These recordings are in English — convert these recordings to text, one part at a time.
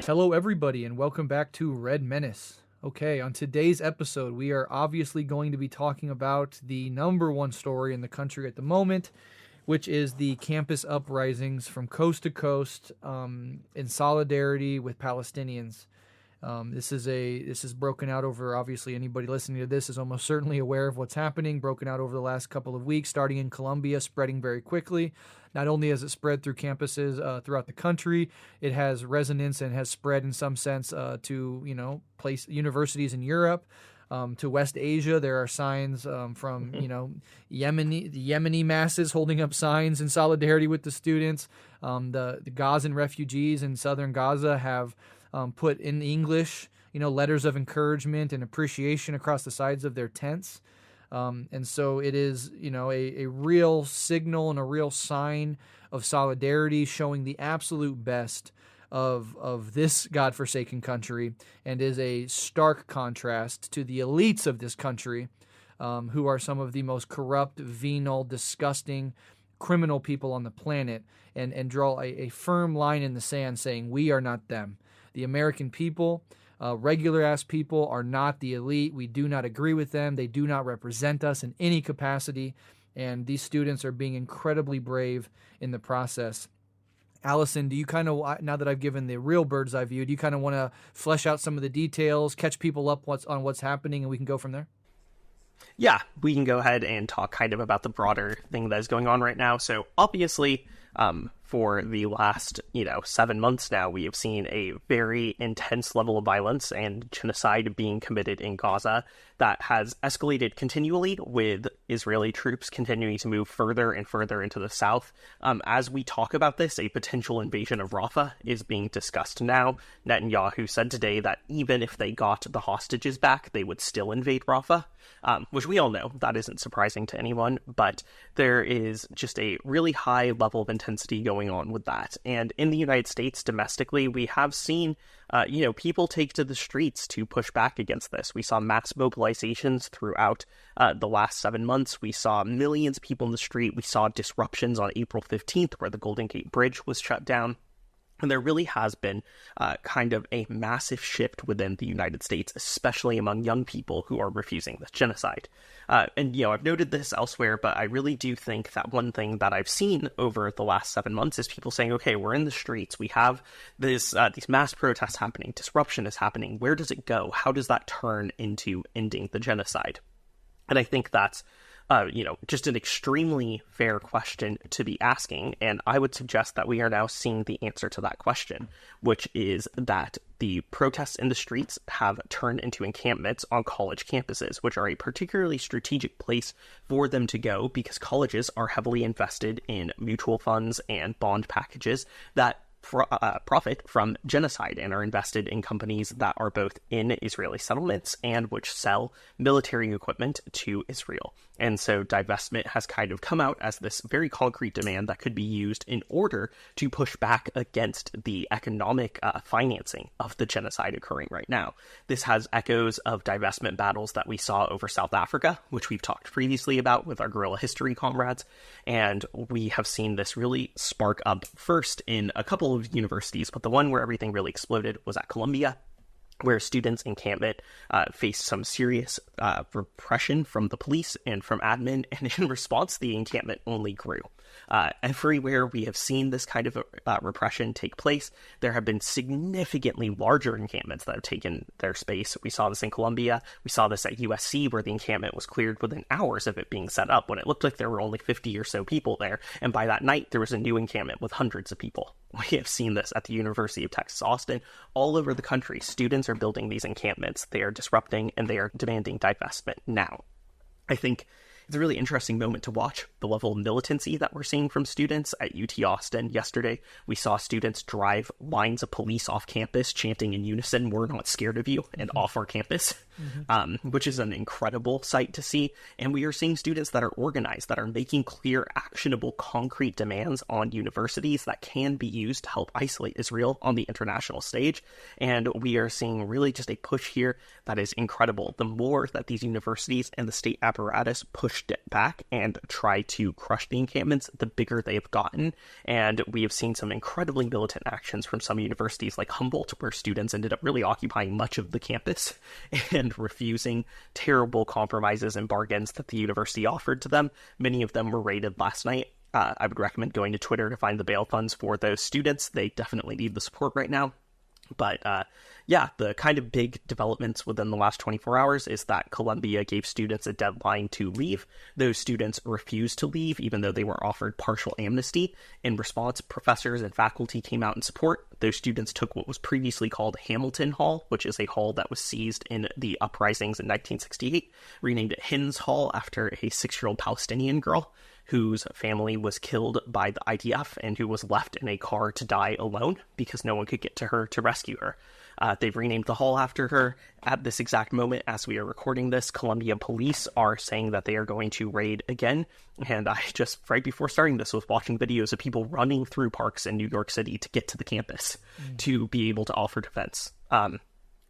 Hello, everybody, and welcome back to Red Menace. Okay, on today's episode, we are obviously going to be talking about the number one story in the country at the moment, which is the campus uprisings from coast to coast in solidarity with Palestinians. This is broken out over, obviously anybody listening to this is almost certainly aware of what's happening, broken out over the last couple of weeks, starting in Colombia, spreading very quickly. Not only has it spread through campuses throughout the country, it has resonance and has spread in some sense to, universities in Europe, to West Asia. There are signs from, the Yemeni masses holding up signs in solidarity with the students. The Gazan refugees in southern Gaza have put in English, letters of encouragement and appreciation across the sides of their tents. And so it is, a real signal and a real sign of solidarity, showing the absolute best of this godforsaken country, and is a stark contrast to the elites of this country, who are some of the most corrupt, venal, disgusting, criminal people on the planet, and draw a firm line in the sand saying, we are not them. The American people, regular-ass people, are not the elite. We do not agree with them. They do not represent us in any capacity, and these students are being incredibly brave in the process. Alyson, do you kind of, now that I've given the real bird's eye view, do you kind of want to flesh out some of the details, catch people up on what's happening, and we can go from there? Yeah, we can go ahead and talk kind of about the broader thing that is going on right now. So obviously, for the last, 7 months now, we have seen a very intense level of violence and genocide being committed in Gaza that has escalated continually, with Israeli troops continuing to move further and further into the south. As we talk about this, a potential invasion of Rafah is being discussed now. Netanyahu said today that even if they got the hostages back, they would still invade Rafah, which we all know that isn't surprising to anyone, but there is just a really high level of intensity going on with that. And in the United States, domestically, we have seen people take to the streets to push back against this. We saw mass mobilizations throughout the last 7 months. We saw millions of people in the street. We saw disruptions on April 15th, where the Golden Gate Bridge was shut down. And there really has been kind of a massive shift within the United States, especially among young people who are refusing this genocide. And I've noted this elsewhere, but I really do think that one thing that I've seen over the last 7 months is people saying, okay, we're in the streets. We have these mass protests happening. Disruption is happening. Where does it go? How does that turn into ending the genocide? And I think that's just an extremely fair question to be asking, and I would suggest that we are now seeing the answer to that question, which is that the protests in the streets have turned into encampments on college campuses, which are a particularly strategic place for them to go because colleges are heavily invested in mutual funds and bond packages that profit from genocide and are invested in companies that are both in Israeli settlements and which sell military equipment to Israel. And so divestment has kind of come out as this very concrete demand that could be used in order to push back against the economic financing of the genocide occurring right now. This has echoes of divestment battles that we saw over South Africa, which we've talked previously about with our guerrilla history comrades. And we have seen this really spark up first in a couple of universities, but the one where everything really exploded was at Columbia, where students' encampment faced some serious repression from the police and from admin, and in response, the encampment only grew. Everywhere we have seen this kind of repression take place, there have been significantly larger encampments that have taken their space. We saw this in Columbia. We saw this at USC, where the encampment was cleared within hours of it being set up, when it looked like there were only 50 or so people there. And by that night, there was a new encampment with hundreds of people. We have seen this at the University of Texas, Austin. All over the country, students are building these encampments. They are disrupting, and they are demanding divestment now. I think it's a really interesting moment to watch the level of militancy that we're seeing from students at UT Austin. Yesterday, we saw students drive lines of police off campus chanting in unison, "We're not scared of you," and off our campus, which is an incredible sight to see. And we are seeing students that are organized, that are making clear, actionable, concrete demands on universities that can be used to help isolate Israel on the international stage. And we are seeing really just a push here that is incredible. The more that these universities and the state apparatus push pushed back and tried to crush the encampments, the bigger they've gotten. And we have seen some incredibly militant actions from some universities like Humboldt, where students ended up really occupying much of the campus and refusing terrible compromises and bargains that the university offered to them. Many of them were raided last night. I would recommend going to Twitter to find the bail funds for those students. They definitely need the support right now. But yeah, the kind of big developments within the last 24 hours is that Columbia gave students a deadline to leave. Those students refused to leave, even though they were offered partial amnesty. In response, professors and faculty came out in support. Those students took what was previously called Hamilton Hall, which is a hall that was seized in the Uprisings in 1968, renamed it Hinds Hall after a 6-year-old Palestinian girl whose family was killed by the IDF and who was left in a car to die alone because no one could get to her to rescue her. They've renamed the hall after her. At this exact moment, as we are recording this, Columbia police are saying that they are going to raid again. And I just, right before starting this, was watching videos of people running through parks in New York City to get to the campus to be able to offer defense.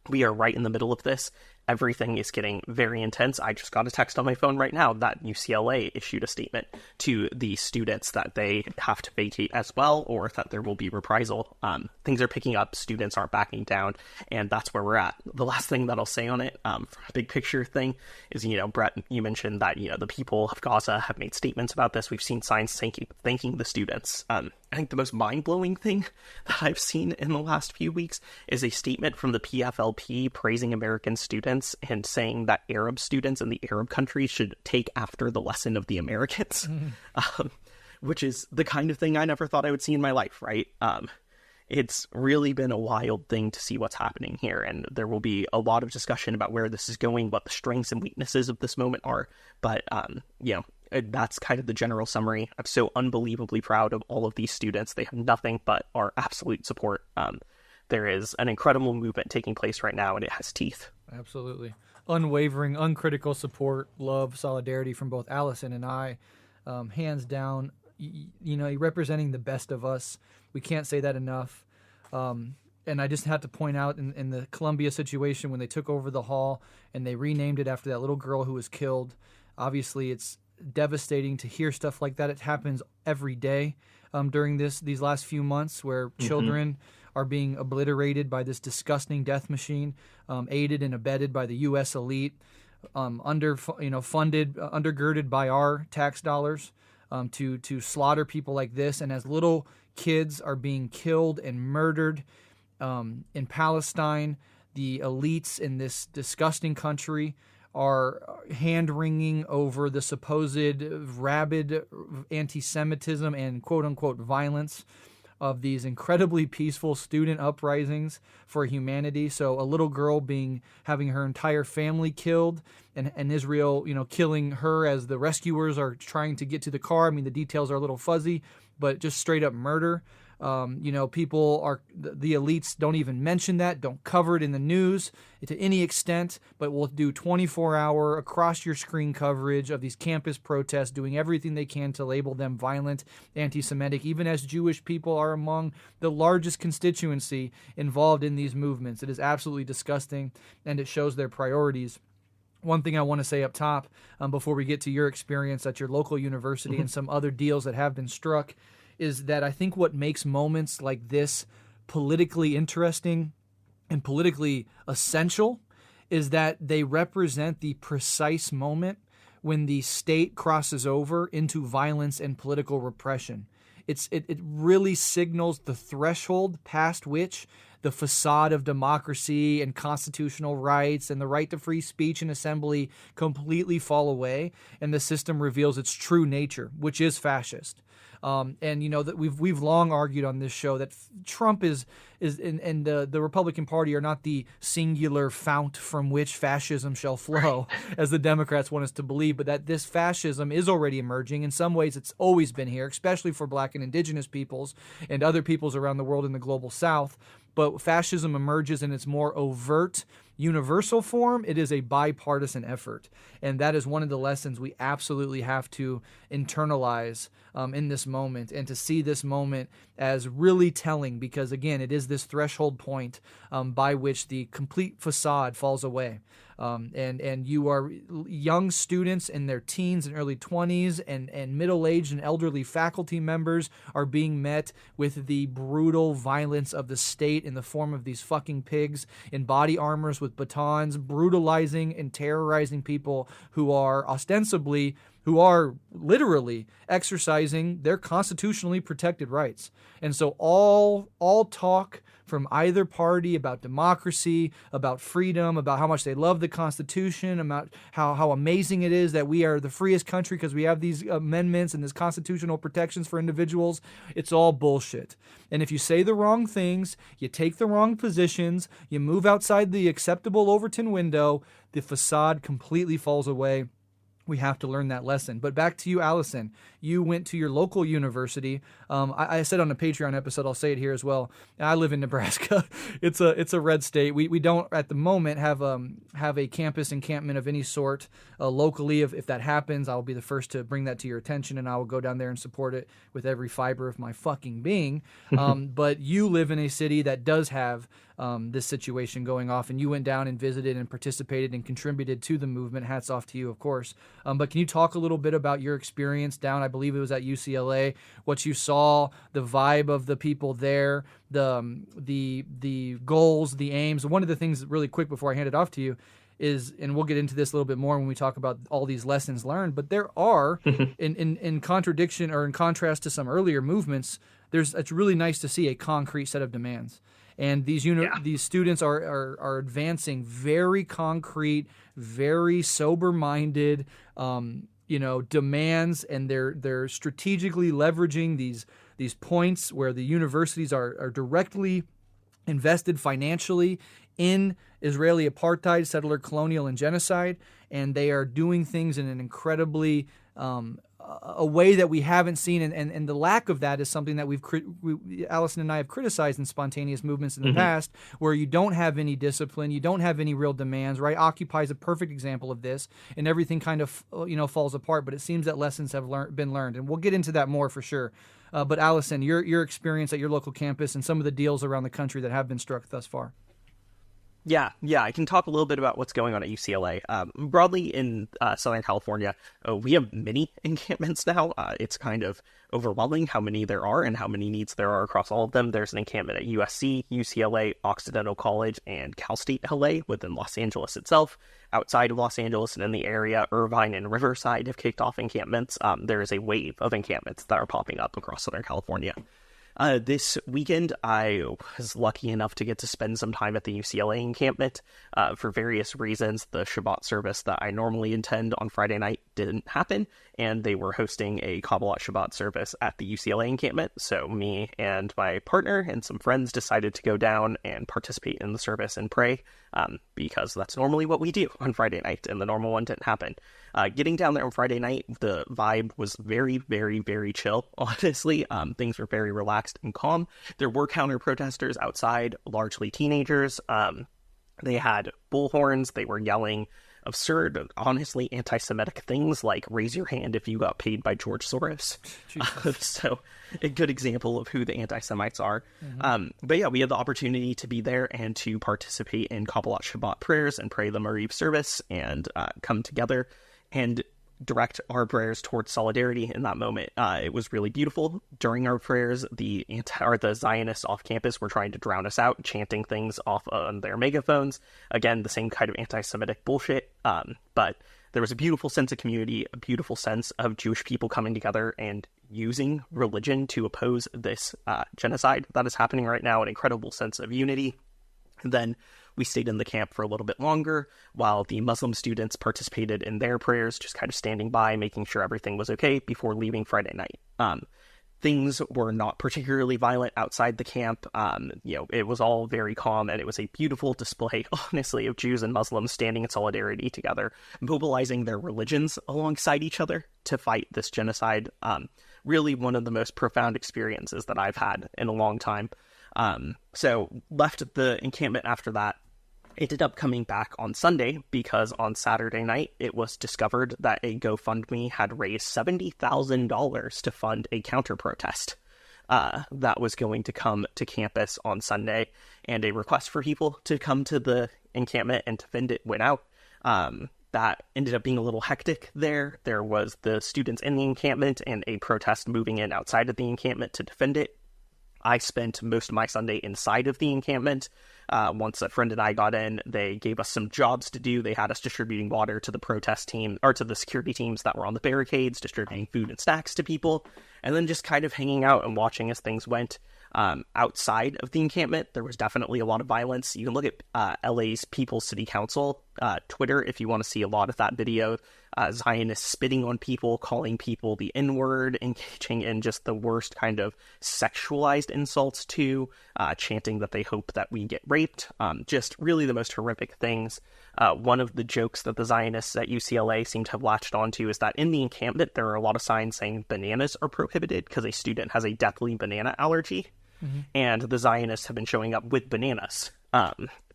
We are right in the middle of this. Everything is getting very intense. I just got a text on my phone right now that UCLA issued a statement to the students that they have to vacate as well, or that there will be reprisal. Things are picking up, students aren't backing down, and that's where we're at. The last thing that I'll say on it, from a big picture thing, is, Brett, you mentioned that, the people of Gaza have made statements about this. We've seen signs thanking the students. I think the most mind-blowing thing that I've seen in the last few weeks is a statement from the PFLP praising American students and saying that Arab students in the Arab countries should take after the lesson of the Americans, which is the kind of thing I never thought I would see in my life, right? It's really been a wild thing to see what's happening here, and there will be a lot of discussion about where this is going, what the strengths and weaknesses of this moment are, but, that's kind of the general summary. I'm so unbelievably proud of all of these students. They have nothing but our absolute support. There is an incredible movement taking place right now, and it has teeth. Absolutely. Unwavering, uncritical support, love, solidarity from both Alyson and I. Hands down, representing the best of us. We can't say that enough. And I just had to point out in the Columbia situation, when they took over the hall and they renamed it after that little girl who was killed, obviously it's devastating to hear stuff like that. It happens every day during these last few months, where children are being obliterated by this disgusting death machine, aided and abetted by the U.S. elite, undergirded by our tax dollars, to slaughter people like this. And as little kids are being killed and murdered in Palestine, the elites in this disgusting country are hand-wringing over the supposed rabid anti-Semitism and quote-unquote violence of these incredibly peaceful student uprisings for humanity. So a little girl having her entire family killed, and Israel, killing her as the rescuers are trying to get to the car. I mean, the details are a little fuzzy, but just straight up murder. People the elites don't even mention that, don't cover it in the news to any extent, but will do 24-hour across your screen coverage of these campus protests, doing everything they can to label them violent, anti-Semitic, even as Jewish people are among the largest constituency involved in these movements. It is absolutely disgusting, and it shows their priorities. One thing I want to say up top, before we get to your experience at your local university and some other deals that have been struck, is that I think what makes moments like this politically interesting and politically essential is that they represent the precise moment when the state crosses over into violence and political repression. It really signals the threshold past which the facade of democracy and constitutional rights and the right to free speech and assembly completely fall away, and the system reveals its true nature, which is fascist. That we've long argued on this show that Trump and the Republican Party are not the singular fount from which fascism shall flow, as the Democrats want us to believe, but that this fascism is already emerging. In some ways, it's always been here, especially for Black and Indigenous peoples and other peoples around the world in the global South. But fascism emerges in its more overt, universal form. It is a bipartisan effort. And that is one of the lessons we absolutely have to internalize in this moment, and to see this moment as really telling, because again, it is this threshold point by which the complete facade falls away. And you are young students in their teens and early 20s, and middle-aged and elderly faculty members are being met with the brutal violence of the state in the form of these fucking pigs in body armors with batons, brutalizing and terrorizing people who are literally exercising their constitutionally protected rights. And so all talk from either party about democracy, about freedom, about how much they love the Constitution, about how amazing it is that we are the freest country because we have these amendments and these constitutional protections for individuals, it's all bullshit. And if you say the wrong things, you take the wrong positions, you move outside the acceptable Overton window, the facade completely falls away. We have to learn that lesson. But back to you, Alyson. You went to your local university. I said on a Patreon episode, I'll say it here as well. I live in Nebraska. It's a red state. We don't at the moment have a campus encampment of any sort locally. If that happens, I'll be the first to bring that to your attention, and I will go down there and support it with every fiber of my fucking being. But you live in a city that does have this situation going off, and you went down and visited and participated and contributed to the movement. Hats off to you, of course. But can you talk a little bit about your experience down, I believe it was at UCLA, what you saw, the vibe of the people there, the goals, the aims? One of the things really quick before I hand it off to you is, and we'll get into this a little bit more when we talk about all these lessons learned, but there are, in contradiction or in contrast to some earlier movements, it's really nice to see a concrete set of demands. And these students are advancing very concrete, very sober-minded, demands, and they're strategically leveraging these points where the universities are directly invested financially in Israeli apartheid, settler colonial, and genocide, and they are doing things in an incredibly a way that we haven't seen, and the lack of that is something that Alyson and I have criticized in spontaneous movements in the past, where you don't have any discipline, you don't have any real demands, right? Occupy is a perfect example of this, and everything kind of falls apart, but it seems that lessons have been learned, and we'll get into that more for sure. But Alyson, your experience at your local campus and some of the deals around the country that have been struck thus far. Yeah, I can talk a little bit about what's going on at UCLA. Broadly in Southern California, we have many encampments now. It's kind of overwhelming how many there are and how many needs there are across all of them. There's an encampment at USC, UCLA, Occidental College, and Cal State LA within Los Angeles itself. Outside of Los Angeles and in the area, Irvine and Riverside have kicked off encampments. There is a wave of encampments that are popping up across Southern California. This weekend, I was lucky enough to get to spend some time at the UCLA encampment. For various reasons, the Shabbat service that I normally attend on Friday night didn't happen, and they were hosting a Kabbalat Shabbat service at the UCLA encampment. So me and my partner and some friends decided to go down and participate in the service and pray, because that's normally what we do on Friday night, and the normal one didn't happen. Getting down there on Friday night, the vibe was very, very, very chill, honestly. Things were very relaxed and calm. There were counter-protesters outside, largely teenagers. They had bullhorns. They were yelling absurd, honestly anti-Semitic things like raise your hand if you got paid by George Soros. So a good example of who the anti-Semites are. But yeah, we had the opportunity to be there and to participate in Kabbalat Shabbat prayers and pray the Mariv service and come together and direct our prayers towards solidarity in that moment. It was really beautiful. During our prayers, the Zionists off campus were trying to drown us out, chanting things off on their megaphones. Again, the same kind of anti-Semitic bullshit. But there was a beautiful sense of community, a beautiful sense of Jewish people coming together and using religion to oppose this genocide that is happening right now, an incredible sense of unity. And then we stayed in the camp for a little bit longer while the Muslim students participated in their prayers, just kind of standing by, making sure everything was okay before leaving Friday night. Things were not particularly violent outside the camp. It was all very calm, and it was a beautiful display, honestly, of Jews and Muslims standing in solidarity together, mobilizing their religions alongside each other to fight this genocide. Really one of the most profound experiences that I've had in a long time. So left the encampment after that, ended up coming back on Sunday because on Saturday night it was discovered that a GoFundMe had raised $70,000 to fund a counter-protest that was going to come to campus on Sunday, and a request for people to come to the encampment and defend it went out. That ended up being a little hectic there. There was the students in the encampment and a protest moving in outside of the encampment to defend it. I spent most of my Sunday inside of the encampment. Once a friend and I got in, they gave us some jobs to do. They had us distributing water to the protest team, or to the security teams that were on the barricades, distributing food and snacks to people, and then just kind of hanging out and watching as things went. Outside of the encampment, there was definitely a lot of violence. You can look at LA's People's City Council Twitter if you want to see a lot of that video. Zionists spitting on people, calling people the N-word, engaging in just the worst kind of sexualized insults too, chanting that they hope that we get raped. Just really the most horrific things. One of the jokes that the Zionists at UCLA seem to have latched onto is that in the encampment there are a lot of signs saying bananas are prohibited because a student has a deathly banana allergy. Mm-hmm. And the Zionists have been showing up with bananas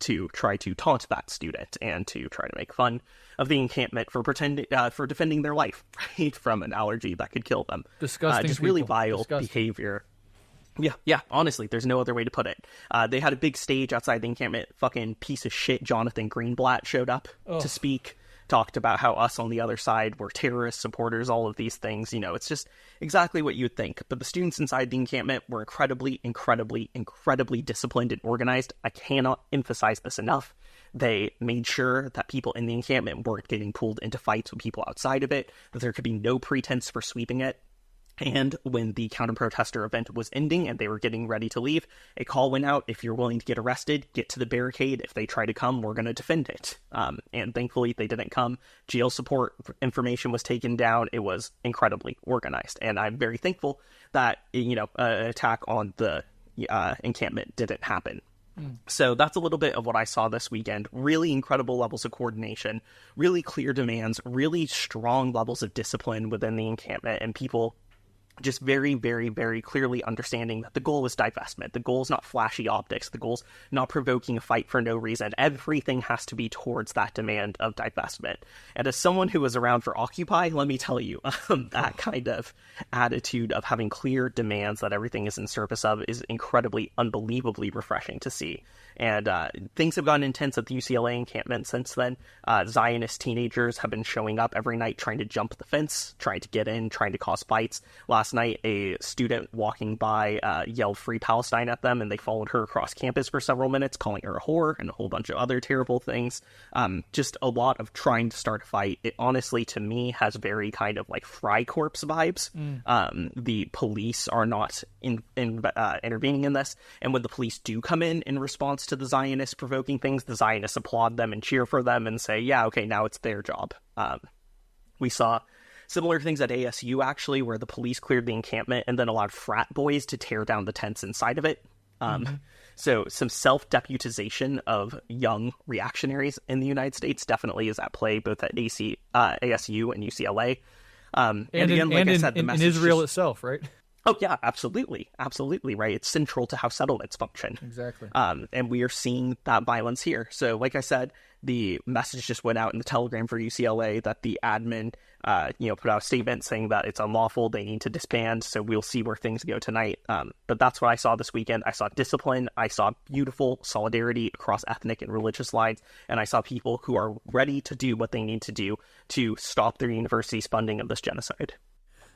to try to taunt that student and to try to make fun of the encampment for defending their life, right, from an allergy that could kill them. Disgusting. Just people. really vile Disgusting behavior. Yeah, honestly, there's no other way to put it. They had a big stage outside the encampment. Fucking piece of shit Jonathan Greenblatt showed up to speak, talked about how us on the other side were terrorist supporters, all of these things. You know, it's just exactly what you would think. But the students inside the encampment were incredibly disciplined and organized. I cannot emphasize this enough. They made sure that people in the encampment weren't getting pulled into fights with people outside of it, that there could be no pretense for sweeping it. And when the counter-protester event was ending and they were getting ready to leave, a call went out: if you're willing to get arrested, get to the barricade. If they try to come, we're going to defend it. And thankfully, they didn't come. Jail support information was taken down. It was incredibly organized. And I'm very thankful that, an attack on the encampment didn't happen. So that's a little bit of what I saw this weekend. Really incredible levels of coordination, really clear demands, really strong levels of discipline within the encampment, and people just very, very, very clearly understanding that the goal is divestment. The goal is not flashy optics. The goal is not provoking a fight for no reason. Everything has to be towards that demand of divestment. And as someone who was around for Occupy, let me tell you, that kind of attitude of having clear demands that everything is in service of is incredibly, unbelievably refreshing to see. And things have gotten intense at the UCLA encampment since then. Zionist teenagers have been showing up every night trying to jump the fence, trying to get in, trying to cause fights. Last night, a student walking by yelled "Free Palestine" at them, and they followed her across campus for several minutes, calling her a whore and a whole bunch of other terrible things. Just a lot of trying to start a fight. It honestly, to me, has very kind of like Fry Corps vibes. The police are not intervening in this, and when the police do come in response to the Zionists provoking things, the Zionists applaud them and cheer for them and say, yeah, okay, now it's their job. We saw similar things at ASU, actually, where the police cleared the encampment and then allowed frat boys to tear down the tents inside of it. So some self-deputization of young reactionaries in the United States definitely is at play, both at ASU and UCLA. And again, like I said, the message in Israel itself, right? Oh, yeah, absolutely, right? It's central to how settlements function. Exactly. And we are seeing that violence here. So, like I said, the message just went out in the Telegram for UCLA that the admin, put out a statement saying that it's unlawful, they need to disband, so we'll see where things go tonight. But that's what I saw this weekend. I saw discipline, I saw beautiful solidarity across ethnic and religious lines, and I saw people who are ready to do what they need to do to stop their university's funding of this genocide.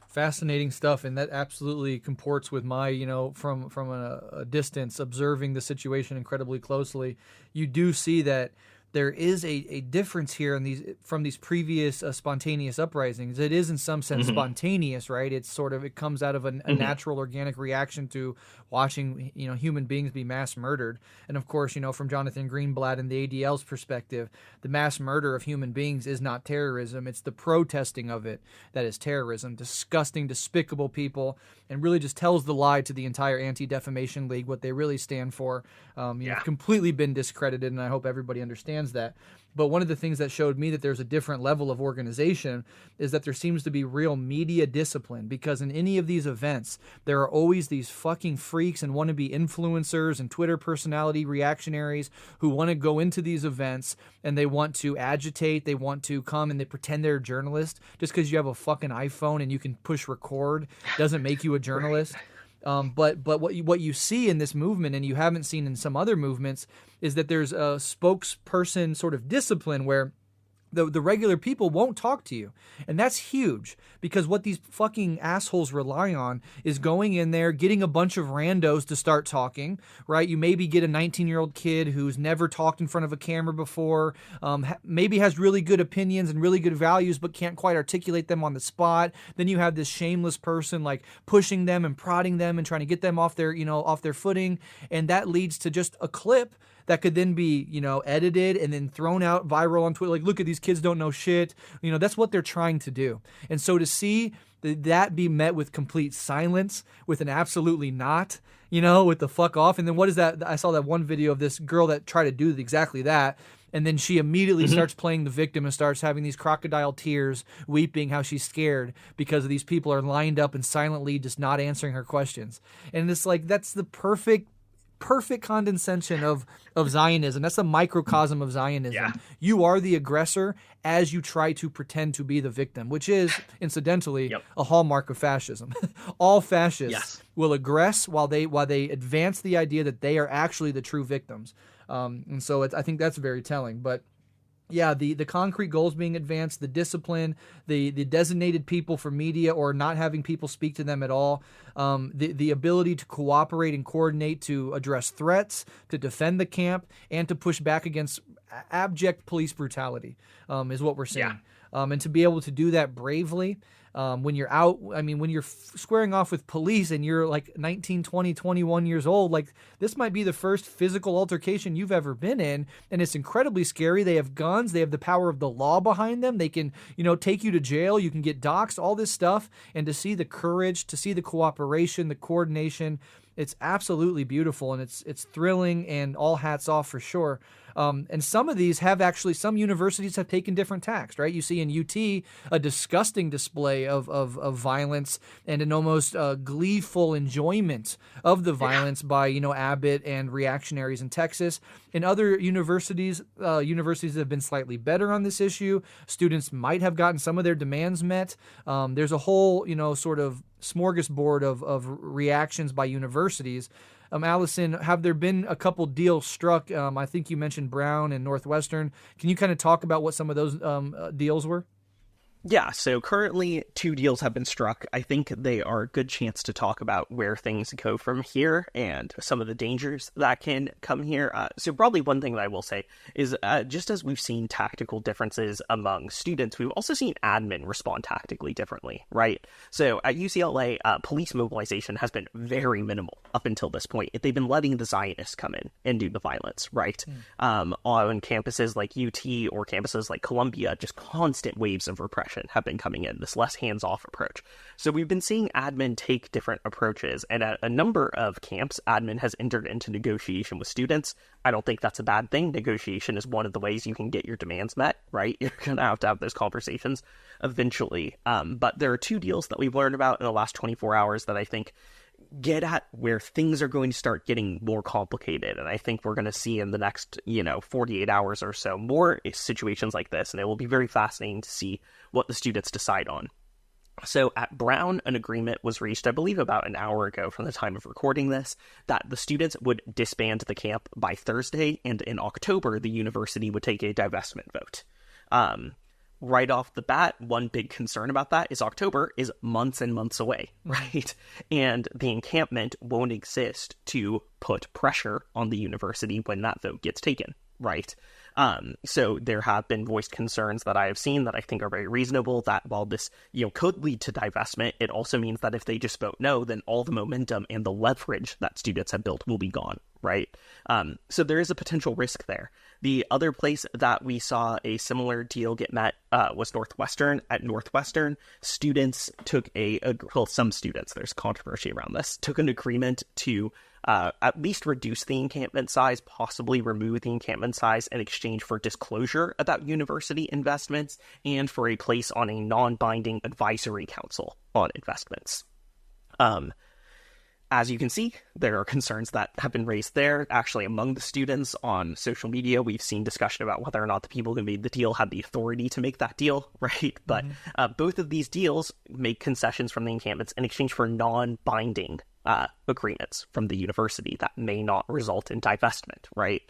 Fascinating stuff, and that absolutely comports with my, from a distance, observing the situation incredibly closely. You do see that there is a difference here in from these previous spontaneous uprisings. It is in some sense spontaneous, right? It's sort of, it comes out of a natural organic reaction to watching, human beings be mass murdered. And of course, from Jonathan Greenblatt and the ADL's perspective, the mass murder of human beings is not terrorism. It's the protesting of it that is terrorism. Disgusting, despicable people, and really just tells the lie to the entire Anti-Defamation League, what they really stand for. Completely been discredited, and I hope everybody understands understands that. But one of the things that showed me that there's a different level of organization is that there seems to be real media discipline, because in any of these events, there are always these fucking freaks and wannabe influencers and Twitter personality reactionaries who want to go into these events and they want to agitate. They want to come and they pretend they're a journalist. Just because you have a fucking iPhone and you can push record doesn't make you a journalist. But what you see in this movement, and you haven't seen in some other movements, is that there's a spokesperson sort of discipline where the regular people won't talk to you. And that's huge, because what these fucking assholes rely on is going in there, getting a bunch of randos to start talking, right? You maybe get a 19-year-old kid who's never talked in front of a camera before, maybe has really good opinions and really good values, but can't quite articulate them on the spot. Then you have this shameless person like pushing them and prodding them and trying to get them off their footing. And that leads to just a clip that could then be, edited and then thrown out viral on Twitter. Like, look at these kids don't know shit. That's what they're trying to do. And so to see that be met with complete silence, with an absolutely not, with the fuck off. And then what is that? I saw that one video of this girl that tried to do exactly that. And then she immediately starts playing the victim and starts having these crocodile tears, weeping how she's scared because of these people are lined up and silently just not answering her questions. And it's like, that's the perfect condescension of Zionism. That's the microcosm of Zionism. Yeah. You are the aggressor as you try to pretend to be the victim, which is, incidentally, a hallmark of fascism. All fascists will aggress while they advance the idea that they are actually the true victims. And so I think that's very telling. But yeah, the concrete goals being advanced, the discipline, the designated people for media or not having people speak to them at all, the ability to cooperate and coordinate to address threats, to defend the camp, and to push back against abject police brutality is what we're seeing. Yeah. And to be able to do that bravely when you're out, when you're squaring off with police and you're like 19, 20, 21 years old, like this might be the first physical altercation you've ever been in. And it's incredibly scary. They have guns. They have the power of the law behind them. They can, take you to jail. You can get doxxed, all this stuff. And to see the courage, to see the cooperation, the coordination, it's absolutely beautiful, and it's thrilling, and all hats off for sure. And some of these some universities have taken different tacks, right? You see in UT a disgusting display of violence and an almost gleeful enjoyment of the violence by, Abbott and reactionaries in Texas. In other universities, universities have been slightly better on this issue. Students might have gotten some of their demands met. There's a whole, sort of smorgasbord of reactions by universities. Alyson, have there been a couple deals struck? I think you mentioned Brown and Northwestern. Can you kind of talk about what some of those deals were? Yeah, so currently 2 deals have been struck. I think they are a good chance to talk about where things go from here and some of the dangers that can come here. So probably one thing that I will say is just as we've seen tactical differences among students, we've also seen admin respond tactically differently, right? So at UCLA, police mobilization has been very minimal up until this point. They've been letting the Zionists come in and do the violence, right? On campuses like UT or campuses like Columbia, just constant waves of repression have been coming in, this less hands-off approach. So we've been seeing admin take different approaches, and at a number of camps, admin has entered into negotiation with students. I don't think that's a bad thing. Negotiation is one of the ways you can get your demands met, right? You're going to have those conversations eventually. But there are 2 deals that we've learned about in the last 24 hours that I think get at where things are going to start getting more complicated. And I think we're going to see in the next, 48 hours or so more situations like this. And it will be very fascinating to see what the students decide on. So at Brown, an agreement was reached, I believe about an hour ago from the time of recording this, that the students would disband the camp by Thursday. And in October, the university would take a divestment vote. Right off the bat, one big concern about that is October is months and months away, right? And the encampment won't exist to put pressure on the university when that vote gets taken, right? So there have been voiced concerns that I have seen that I think are very reasonable, that while this, could lead to divestment, it also means that if they just vote no, then all the momentum and the leverage that students have built will be gone, right? So there is a potential risk there. The other place that we saw a similar deal get met was Northwestern. At Northwestern, students took some students, there's controversy around this, took an agreement to at least reduce the encampment size, possibly remove the encampment size in exchange for disclosure about university investments and for a place on a non-binding advisory council on investments. As you can see, there are concerns that have been raised there. Actually, among the students on social media, we've seen discussion about whether or not the people who made the deal had the authority to make that deal, right? But both of these deals make concessions from the encampments in exchange for non-binding agreements from the university that may not result in divestment, right?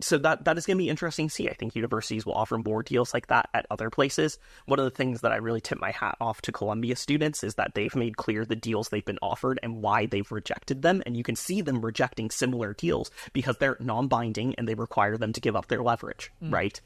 So that is going to be interesting to see. I think universities will offer more deals like that at other places. One of the things that I really tip my hat off to Columbia students is that they've made clear the deals they've been offered and why they've rejected them. And you can see them rejecting similar deals because they're non-binding and they require them to give up their leverage, right?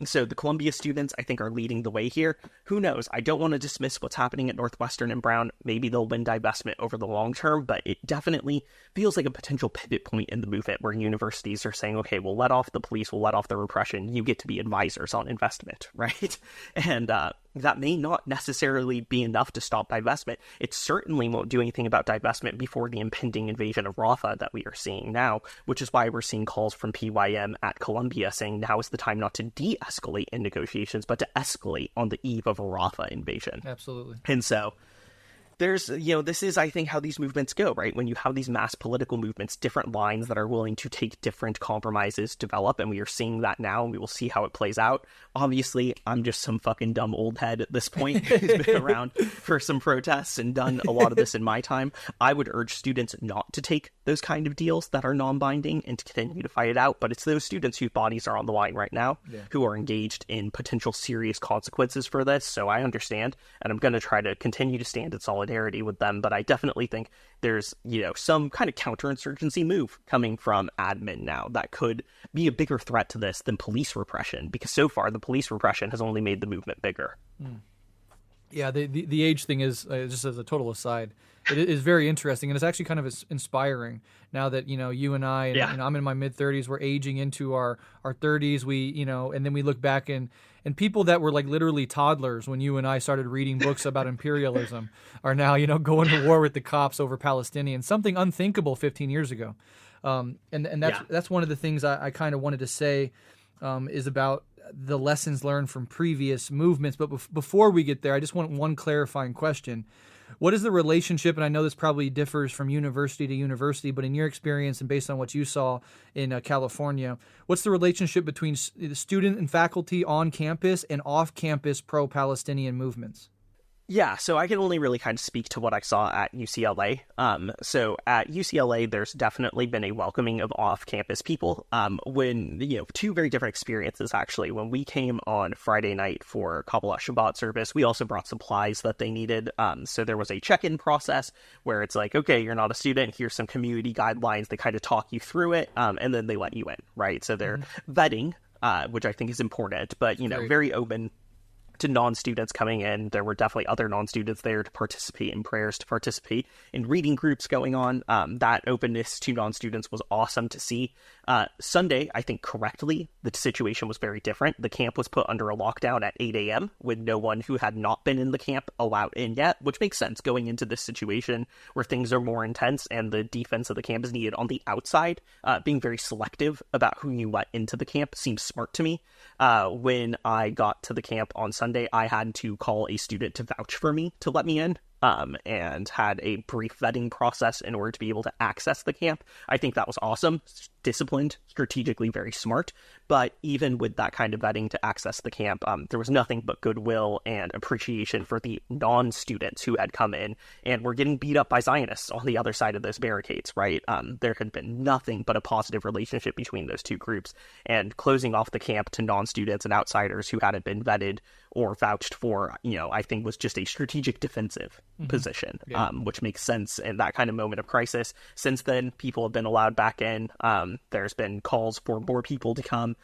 So the Columbia students, I think, are leading the way here. Who knows? I don't want to dismiss what's happening at Northwestern and Brown. Maybe they'll win divestment over the long term, but it definitely feels like a potential pivot point in the movement where universities are saying, okay, we'll let off the police, we'll let off the repression, you get to be advisors on investment, right? And that may not necessarily be enough to stop divestment. It certainly won't do anything about divestment before the impending invasion of Rafah that we are seeing now, which is why we're seeing calls from PYM at Columbia saying now is the time not to de-escalate in negotiations, but to escalate on the eve of a Rafah invasion. Absolutely. And so there's, this is, I think, how these movements go, right? When you have these mass political movements, different lines that are willing to take different compromises develop, and we are seeing that now, and we will see how it plays out. Obviously, I'm just some fucking dumb old head at this point who's been around for some protests and done a lot of this in my time. I would urge students not to take those kind of deals that are non-binding and to continue to fight it out, but it's those students whose bodies are on the line right now who are engaged in potential serious consequences for this, so I understand, and I'm going to try to continue to stand in solidarity with them, but I definitely think there's, some kind of counterinsurgency move coming from admin now that could be a bigger threat to this than police repression, because so far the police repression has only made the movement bigger. Yeah, the age thing is, just as a total aside, it is very interesting, and it's actually kind of inspiring now that, you and I, and I'm in my mid-30s, we're aging into our 30s, and then we look back and people that were like literally toddlers when you and I started reading books about imperialism are now, going to war with the cops over Palestinians, something unthinkable 15 years ago. And that's one of the things I kind of wanted to say is about the lessons learned from previous movements. But before we get there, I just want one clarifying question. What is the relationship, and I know this probably differs from university to university, but in your experience and based on what you saw in California, what's the relationship between the student and faculty on campus and off-campus pro-Palestinian movements? Yeah, so I can only really kind of speak to what I saw at UCLA. So at UCLA, there's definitely been a welcoming of off-campus people. When, two very different experiences, actually. When we came on Friday night for Kabbalah Shabbat service, we also brought supplies that they needed. So there was a check-in process where it's like, okay, you're not a student, here's some community guidelines. They kind of talk you through it, and then they let you in, right? So they're vetting, which I think is important, but, very open to non-students coming in. There were definitely other non-students there to participate in prayers, to participate in reading groups going on. That openness to non-students was awesome to see. Sunday, I think correctly, the situation was very different. The camp was put under a lockdown at 8 a.m. with no one who had not been in the camp allowed in yet, which makes sense going into this situation where things are more intense and the defense of the camp is needed on the outside. Being very selective about who you let into the camp seems smart to me. When I got to the camp on Sunday, I had to call a student to vouch for me to let me in. And had a brief vetting process in order to be able to access the camp. I think that was awesome, disciplined, strategically very smart. But even with that kind of vetting to access the camp, there was nothing but goodwill and appreciation for the non-students who had come in and were getting beat up by Zionists on the other side of those barricades, right? There had been nothing but a positive relationship between those two groups. And closing off the camp to non-students and outsiders who hadn't been vetted or vouched for, I think was just a strategic defensive position, which makes sense in that kind of moment of crisis. Since then, people have been allowed back in. There's been calls for more people to come.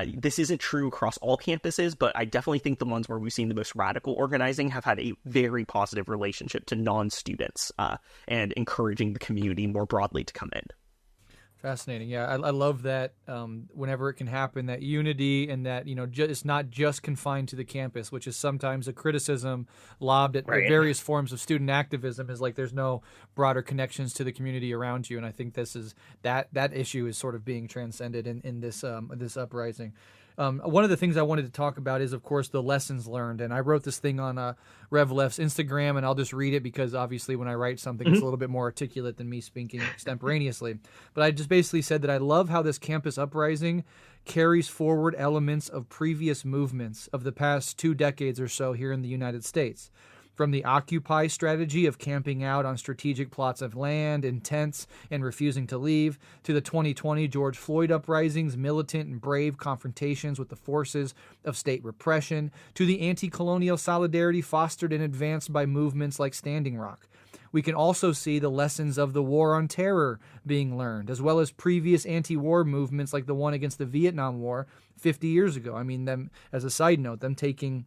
This isn't true across all campuses, but I definitely think the ones where we've seen the most radical organizing have had a very positive relationship to non-students and encouraging the community more broadly to come in. Fascinating. Yeah, I love that whenever it can happen, that unity and that, it's not just confined to the campus, which is sometimes a criticism lobbed at Right. various forms of student activism, is like there's no broader connections to the community around you. And I think this is that issue is sort of being transcended in this uprising. One of the things I wanted to talk about is, of course, the lessons learned. And I wrote this thing on Rev Left's Instagram, and I'll just read it because obviously when I write something, it's a little bit more articulate than me speaking extemporaneously. But I just basically said that I love how this campus uprising carries forward elements of previous movements of the past 2 decades or so here in the United States. From the Occupy strategy of camping out on strategic plots of land in tents and refusing to leave, to the 2020 George Floyd uprisings, militant and brave confrontations with the forces of state repression, to the anti-colonial solidarity fostered and advanced by movements like Standing Rock. We can also see the lessons of the war on terror being learned, as well as previous anti-war movements like the one against the Vietnam War 50 years ago. I mean, them, as a side note, them taking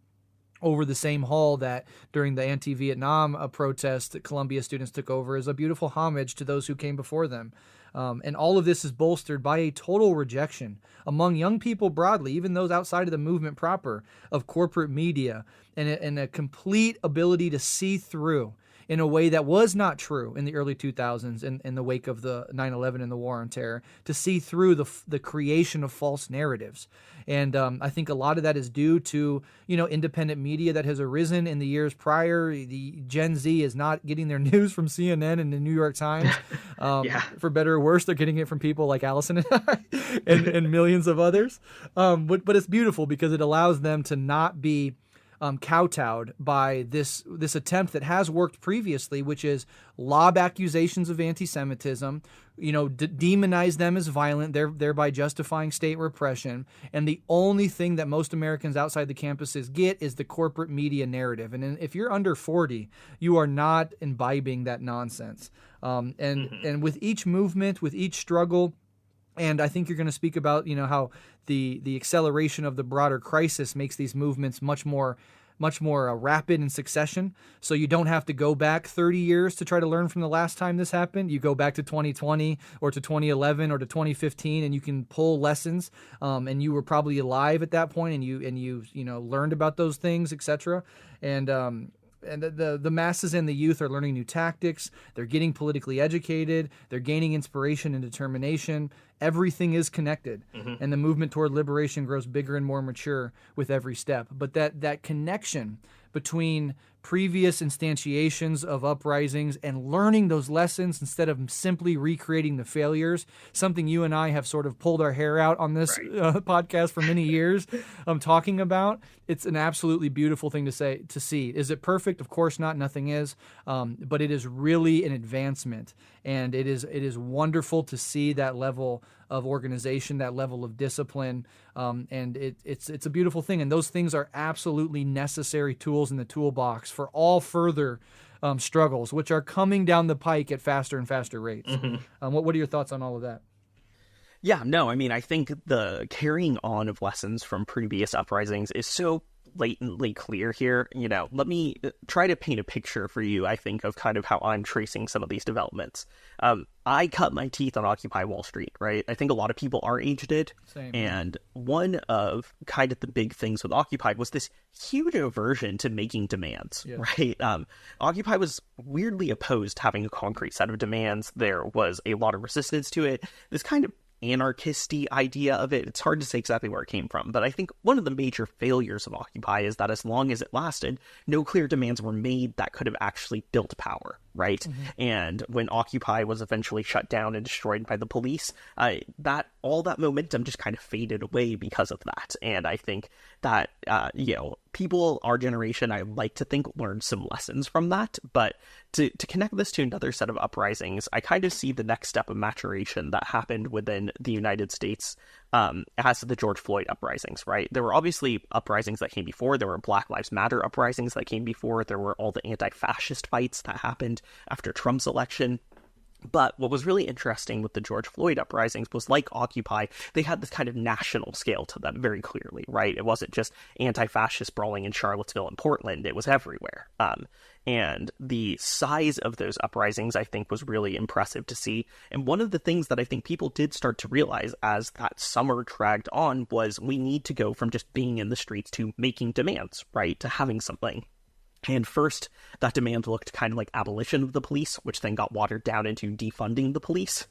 over the same hall that during the anti-Vietnam protest that Columbia students took over is a beautiful homage to those who came before them. And all of this is bolstered by a total rejection among young people broadly, even those outside of the movement proper, of corporate media, and a complete ability to see through in a way that was not true in the early 2000s in the wake of the 9/11 and the war on terror, to see through the creation of false narratives. And I think a lot of that is due to, independent media that has arisen in the years prior. The Gen Z is not getting their news from CNN and the New York Times. For better or worse, they're getting it from people like Alyson and I and millions of others. But it's beautiful because it allows them to not be kowtowed by this attempt that has worked previously, which is lob accusations of anti-Semitism, demonize them as violent, thereby justifying state repression. And the only thing that most Americans outside the campuses get is the corporate media narrative. And if you're under 40, you are not imbibing that nonsense. And with each movement, with each struggle, and I think you're going to speak about, how the acceleration of the broader crisis makes these movements much more rapid in succession. So you don't have to go back 30 years to try to learn from the last time this happened. You go back to 2020 or to 2011 or to 2015, and you can pull lessons. And you were probably alive at that point, and you learned about those things, etc. And the masses and the youth are learning new tactics. They're getting politically educated. They're gaining inspiration and determination. Everything is connected, and the movement toward liberation grows bigger and more mature with every step. But that connection between previous instantiations of uprisings and learning those lessons instead of simply recreating the failures, something you and I have sort of pulled our hair out on this podcast for many years talking about. It's an absolutely beautiful thing to see. Is it perfect? Of course not. Nothing is. But it is really an advancement. And it is wonderful to see that level of organization, that level of discipline. And it's a beautiful thing. And those things are absolutely necessary tools in the toolbox for all further struggles, which are coming down the pike at faster and faster rates. What are your thoughts on all of that? Yeah, no, I mean, I think the carrying on of lessons from previous uprisings is so blatantly clear here. Let me try to paint a picture for you, I think, of kind of how I'm tracing some of these developments. I cut my teeth on Occupy Wall Street, right? I think a lot of people our age did. Same. And one of kind of the big things with Occupy was this huge aversion to making demands, right? Occupy was weirdly opposed to having a concrete set of demands. There was a lot of resistance to it. This kind of anarchisty idea of it. It's hard to say exactly where it came from, but I think one of the major failures of Occupy is that as long as it lasted, no clear demands were made that could have actually built power, right? And when Occupy was eventually shut down and destroyed by the police, all that momentum just kind of faded away because of that. And I think that people our generation, I like to think, learned some lessons from that. But to connect this to another set of uprisings, I kind of see the next step of maturation that happened within the United States as the George Floyd uprisings, right? There were obviously uprisings that came before. There were Black Lives Matter uprisings that came before. There were all the anti-fascist fights that happened after Trump's election. But what was really interesting with the George Floyd uprisings was, like Occupy, they had this kind of national scale to them very clearly, right? It wasn't just anti-fascist brawling in Charlottesville and Portland. It was everywhere. And the size of those uprisings, I think, was really impressive to see. And one of the things that I think people did start to realize as that summer dragged on was we need to go from just being in the streets to making demands, right? To having something. And first, that demand looked kind of like abolition of the police, which then got watered down into defunding the police.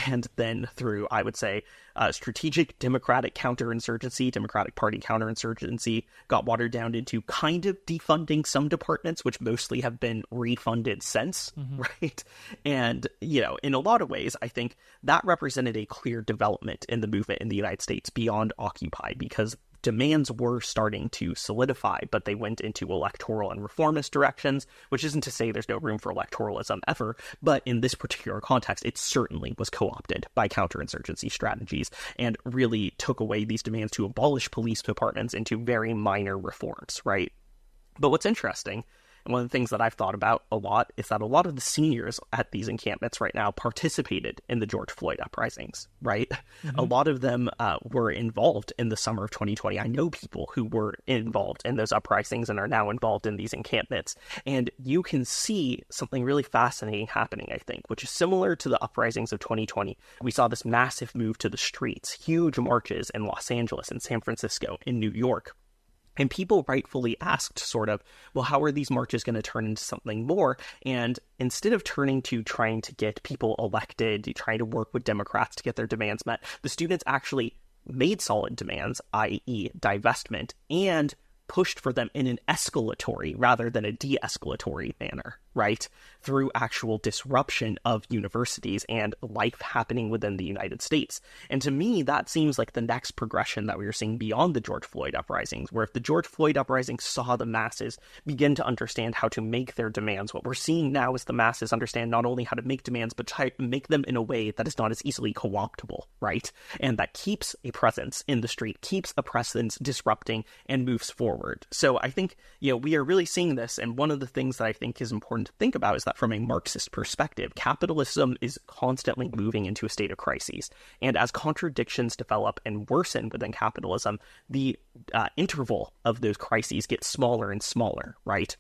And then through, I would say, strategic Democratic counterinsurgency, Democratic Party counterinsurgency, got watered down into kind of defunding some departments, which mostly have been refunded since, right? And, you know, in a lot of ways, I think that represented a clear development in the movement in the United States beyond Occupy, because demands were starting to solidify, but they went into electoral and reformist directions, which isn't to say there's no room for electoralism ever, but in this particular context, it certainly was co-opted by counterinsurgency strategies and really took away these demands to abolish police departments into very minor reforms, right? But what's interesting, and one of the things that I've thought about a lot, is that a lot of the seniors at these encampments right now participated in the George Floyd uprisings, right? A lot of them were involved in the summer of 2020. I know people who were involved in those uprisings and are now involved in these encampments. And you can see something really fascinating happening, I think, which is similar to the uprisings of 2020. We saw this massive move to the streets, huge marches in Los Angeles and San Francisco, in New York. And people rightfully asked sort of, well, how are these marches going to turn into something more? And instead of turning to trying to get people elected, trying to work with Democrats to get their demands met, the students actually made solid demands, i.e. divestment, and pushed for them in an escalatory rather than a de-escalatory manner, right? Through actual disruption of universities and life happening within the United States. And to me, that seems like the next progression that we are seeing beyond the George Floyd uprisings, where if the George Floyd uprisings saw the masses begin to understand how to make their demands, what we're seeing now is the masses understand not only how to make demands, but try to make them in a way that is not as easily co-optable, right? And that keeps a presence in the street, keeps a presence disrupting, and moves forward. So I think, you know, we are really seeing this, and one of the things that I think is important to think about is that from a Marxist perspective, capitalism is constantly moving into a state of crises. And as contradictions develop and worsen within capitalism, the interval of those crises gets smaller and smaller, right?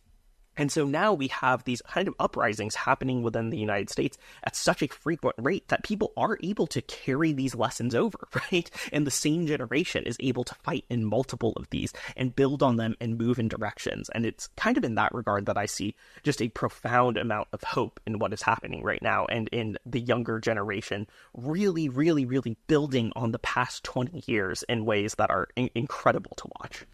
And so now we have these kind of uprisings happening within the United States at such a frequent rate that people are able to carry these lessons over, right? And the same generation is able to fight in multiple of these and build on them and move in directions. And it's kind of in that regard that I see just a profound amount of hope in what is happening right now, and in the younger generation really, really, really building on the past 20 years in ways that are incredible to watch.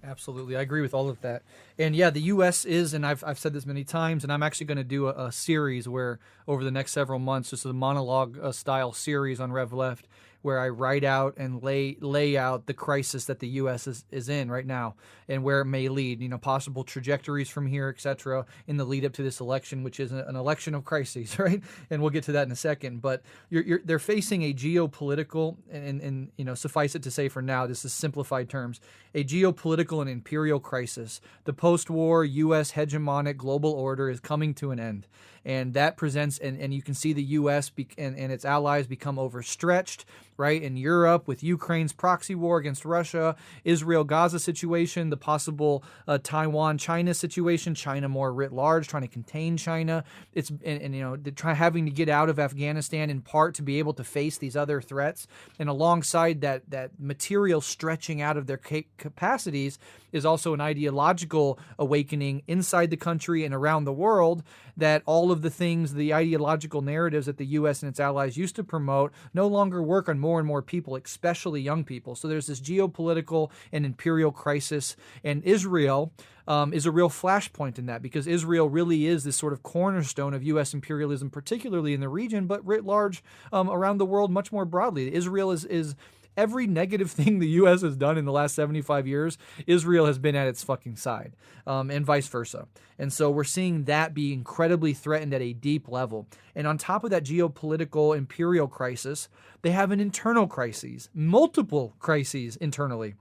Absolutely. I agree with all of that. And yeah, the U.S. is, and I've said this many times, and I'm actually going to do a series where over the next several months, this is a monologue style series on Rev Left, where I write out and lay out the crisis that the U.S. is in right now and where it may lead, you know, possible trajectories from here, et cetera, in the lead up to this election, which is an election of crises, right? And we'll get to that in a second. But they're facing a geopolitical, and you know, suffice it to say for now, this is simplified terms, a geopolitical and imperial crisis. The post-war U.S. hegemonic global order is coming to an end. And that presents, and you can see the U.S. and its allies become overstretched, right? In Europe with Ukraine's proxy war against Russia, Israel-Gaza situation, the possible Taiwan-China situation, China more writ large, trying to contain China. It's and you know, having to get out of Afghanistan in part to be able to face these other threats. And alongside that material stretching out of their capacities is also an ideological awakening inside the country and around the world, that all of the things, the ideological narratives that the U.S. and its allies used to promote no longer work on more and more people, especially young people. So there's this geopolitical and imperial crisis, and Israel is a real flashpoint in that, because Israel really is this sort of cornerstone of U.S. imperialism, particularly in the region, but writ large around the world much more broadly. Israel is every negative thing the U.S. has done in the last 75 years, Israel has been at its fucking side, and vice versa. And so we're seeing that be incredibly threatened at a deep level. And on top of that geopolitical imperial crisis, they have an internal crisis, multiple crises internally.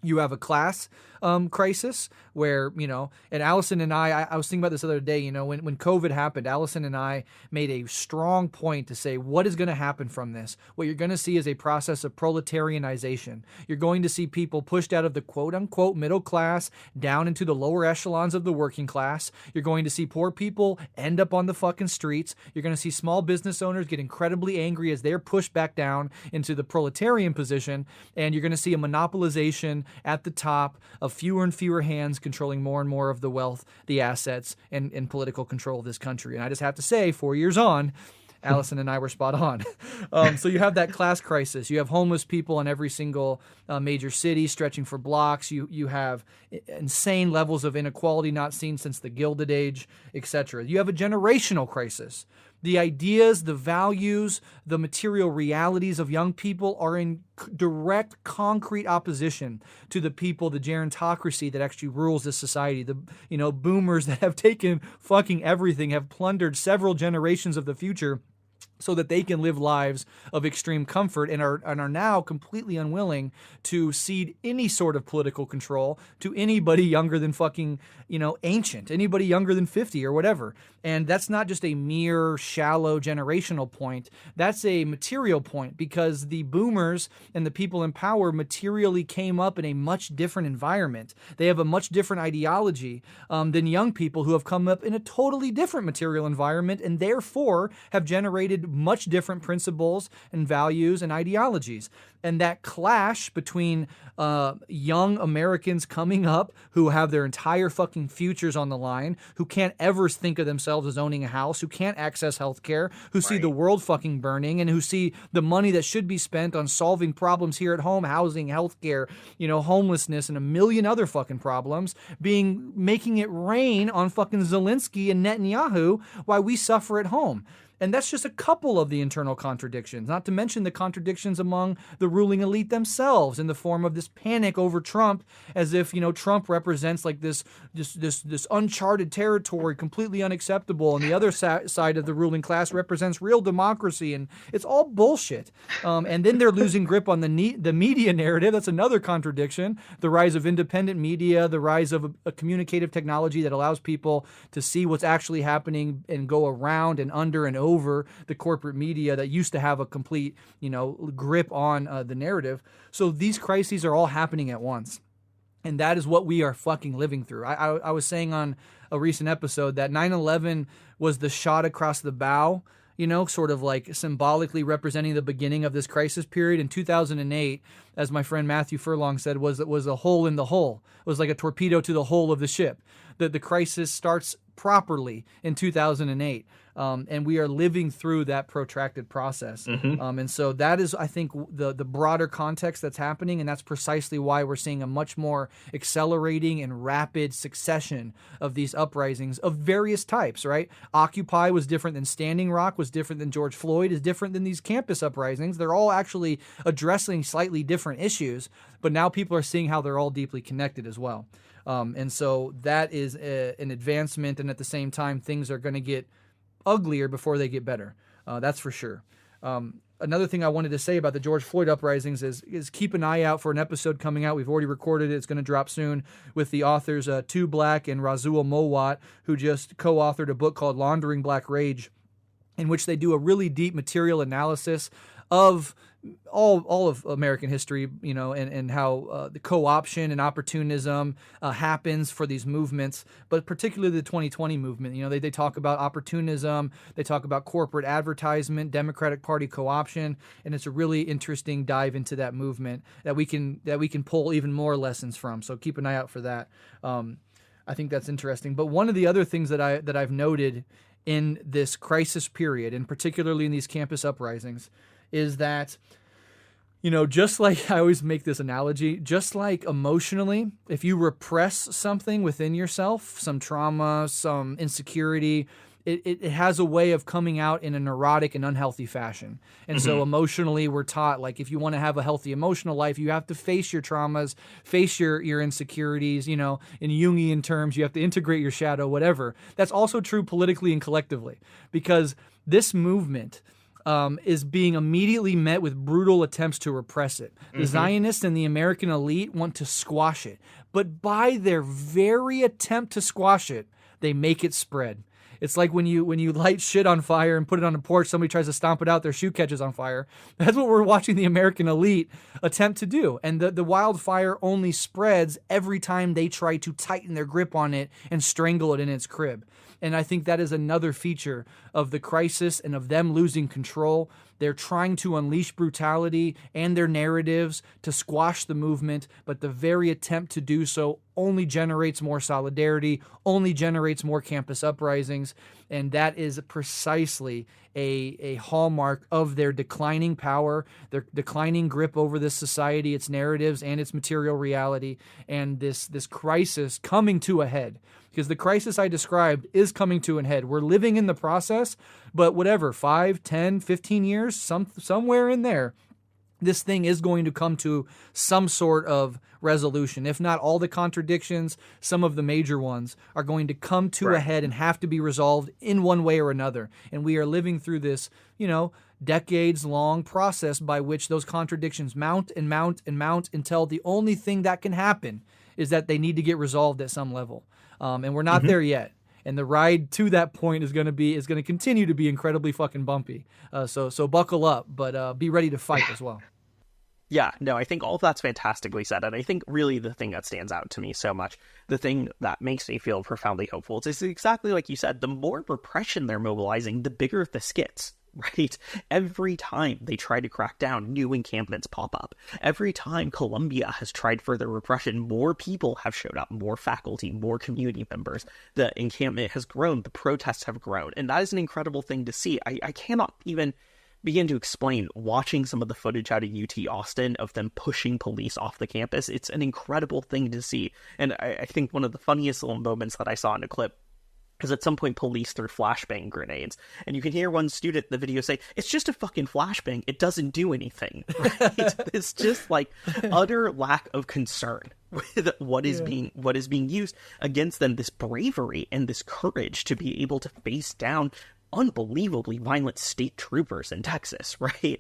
You have a class crisis where, and Alyson and I was thinking about this the other day, when COVID happened, Alyson and I made a strong point to say, what is going to happen from this? What you're going to see is a process of proletarianization. You're going to see people pushed out of the quote unquote middle class down into the lower echelons of the working class. You're going to see poor people end up on the fucking streets. You're going to see small business owners get incredibly angry as they're pushed back down into the proletarian position. And you're going to see a monopolization at the top of fewer and fewer hands controlling more and more of the wealth, the assets, and political control of this country. And I just have to say, 4 years on, Alyson and I were spot on. So you have that class crisis. You have homeless people in every single major city stretching for blocks. You have insane levels of inequality not seen since the Gilded Age, etc. You have a generational crisis. The ideas, the values, the material realities of young people are in direct, concrete opposition to the people, the gerontocracy that actually rules this society. The boomers that have taken fucking everything, have plundered several generations of the future so that they can live lives of extreme comfort and are now completely unwilling to cede any sort of political control to anybody younger than fucking, ancient, anybody younger than 50 or whatever. And that's not just a mere shallow generational point. That's a material point, because the boomers and the people in power materially came up in a much different environment. They have a much different ideology than young people who have come up in a totally different material environment and therefore have generated much different principles and values and ideologies. And that clash between young Americans coming up who have their entire fucking futures on the line, who can't ever think of themselves as owning a house, who can't access healthcare, who see the world fucking burning, and who see the money that should be spent on solving problems here at home, housing, healthcare, homelessness, and a million other fucking problems, making it rain on fucking Zelensky and Netanyahu while we suffer at home. And that's just a couple of the internal contradictions, not to mention the contradictions among the ruling elite themselves in the form of this panic over Trump, as if, Trump represents like this uncharted territory, completely unacceptable, and the other side of the ruling class represents real democracy, and it's all bullshit. And then they're losing grip on the media narrative. That's another contradiction. The rise of independent media, the rise of a communicative technology that allows people to see what's actually happening and go around and under and over the corporate media that used to have a complete, grip on the narrative. So these crises are all happening at once. And that is what we are fucking living through. I was saying on a recent episode that 9/11 was the shot across the bow, sort of like symbolically representing the beginning of this crisis period. In 2008, as my friend Matthew Furlong said, was a hole in the hull. It was like a torpedo to the hull of the ship. The crisis starts properly in 2008. And we are living through that protracted process. And so that is, I think, the broader context that's happening, and that's precisely why we're seeing a much more accelerating and rapid succession of these uprisings of various types, right? Occupy was different than Standing Rock, was different than George Floyd, is different than these campus uprisings. They're all actually addressing slightly different issues, but now people are seeing how they're all deeply connected as well. And so that is an advancement, and at the same time, things are going to get uglier before they get better. That's for sure. Another thing I wanted to say about the George Floyd uprisings is keep an eye out for an episode coming out. We've already recorded it. It's going to drop soon with the authors Tu Black and Razul Mowat, who just co-authored a book called Laundering Black Rage, in which they do a really deep material analysis of all of American history, and how the co-option and opportunism happens for these movements, but particularly the 2020 movement. They talk about opportunism, they talk about corporate advertisement, Democratic Party co-option, and it's a really interesting dive into that movement that we can pull even more lessons from. So keep an eye out for that. I think that's interesting. But one of the other things that I've noted in this crisis period, and particularly in these campus uprisings, is that, just like I always make this analogy, just like emotionally, if you repress something within yourself, some trauma, some insecurity, it has a way of coming out in a neurotic and unhealthy fashion. And so emotionally, we're taught, like, if you want to have a healthy emotional life, you have to face your traumas, face your insecurities, in Jungian terms, you have to integrate your shadow, whatever. That's also true politically and collectively, because this movement is being immediately met with brutal attempts to repress it. The Zionists and the American elite want to squash it, but by their very attempt to squash it, they make it spread. It's like when you light shit on fire and put it on a porch, somebody tries to stomp it out, their shoe catches on fire. That's what we're watching the American elite attempt to do. And the wildfire only spreads every time they try to tighten their grip on it and strangle it in its crib. And I think that is another feature of the crisis and of them losing control. They're trying to unleash brutality and their narratives to squash the movement, but the very attempt to do so only generates more solidarity, only generates more campus uprisings, and that is precisely a hallmark of their declining power, their declining grip over this society, its narratives, and its material reality, and this crisis coming to a head. Because the crisis I described is coming to an head. We're living in the process, but whatever, 5, 10, 15 years, somewhere in there, this thing is going to come to some sort of resolution. If not all the contradictions, some of the major ones are going to come to a head and have to be resolved in one way or another. And we are living through this, decades-long process by which those contradictions mount and mount and mount until the only thing that can happen is that they need to get resolved at some level. And we're not there yet. And the ride to that point is going to continue to be incredibly fucking bumpy. So buckle up, but be ready to fight as well. Yeah, no, I think all of that's fantastically said. And I think really the thing that stands out to me so much, the thing that makes me feel profoundly hopeful is exactly like you said, the more repression they're mobilizing, the bigger this gets. Right? Every time they try to crack down, new encampments pop up. Every time Columbia has tried further repression, more people have showed up, more faculty, more community members. The encampment has grown, the protests have grown, and that is an incredible thing to see. I cannot even begin to explain watching some of the footage out of UT Austin of them pushing police off the campus. It's an incredible thing to see. And I think one of the funniest little moments that I saw in a clip because at some point police threw flashbang grenades, and you can hear one student in the video say, "It's just a fucking flashbang. It doesn't do anything." Right? It's just like utter lack of concern with what is being used against them. This bravery and this courage to be able to face down unbelievably violent state troopers in Texas, right?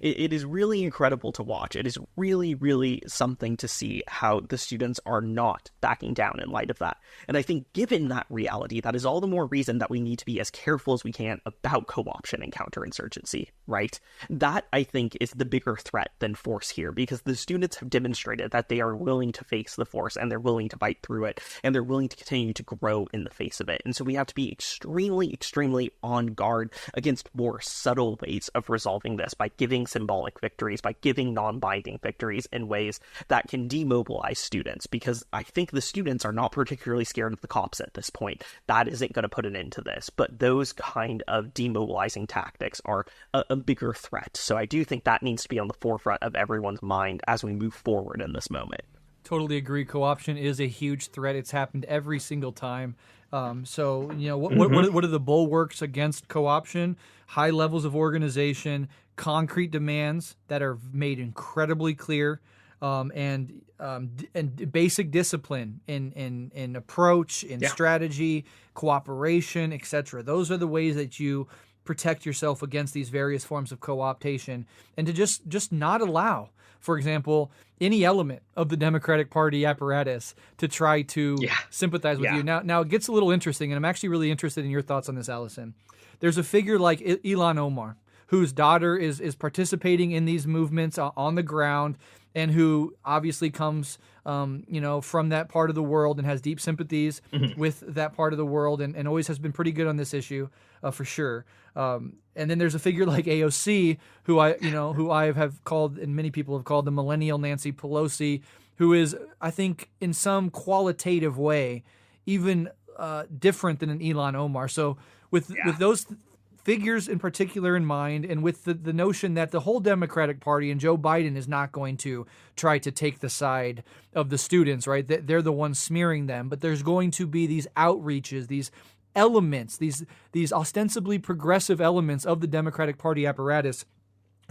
It is really incredible to watch. It is really, really something to see how the students are not backing down in light of that. And I think given that reality, that is all the more reason that we need to be as careful as we can about co-option and counterinsurgency, right? That, I think, is the bigger threat than force here, because the students have demonstrated that they are willing to face the force, and they're willing to fight through it, and they're willing to continue to grow in the face of it. And so we have to be extremely, extremely on guard against more subtle ways of resolving this by giving symbolic victories, by giving non-binding victories in ways that can demobilize students, because I think the students are not particularly scared of the cops at this point. That isn't going to put an end to this, but those kind of demobilizing tactics are a bigger threat. So I do think that needs to be on the forefront of everyone's mind as we move forward in this moment. Totally agree. Co-option is a huge threat. It's happened every single time. So, what are the bulwarks against co-option? High levels of organization, concrete demands that are made incredibly clear, and basic discipline in approach, in strategy, cooperation, etc. Those are the ways that you protect yourself against these various forms of co-optation, and to just not allow, for example, any element of the Democratic Party apparatus to try to sympathize with you. Now it gets a little interesting, and I'm actually really interested in your thoughts on this, Alyson. There's a figure like Ilhan Omar, whose daughter is participating in these movements on the ground, and who obviously comes, from that part of the world and has deep sympathies with that part of the world, and always has been pretty good on this issue, for sure. And then there's a figure like AOC, who I have called, and many people have called, the millennial Nancy Pelosi, who is, I think, in some qualitative way, even different than an Ilhan Omar. So with those figures in particular in mind, and with the notion that the whole Democratic Party and Joe Biden is not going to try to take the side of the students, right? They're the ones smearing them, but there's going to be these outreaches, these elements, these ostensibly progressive elements of the Democratic Party apparatus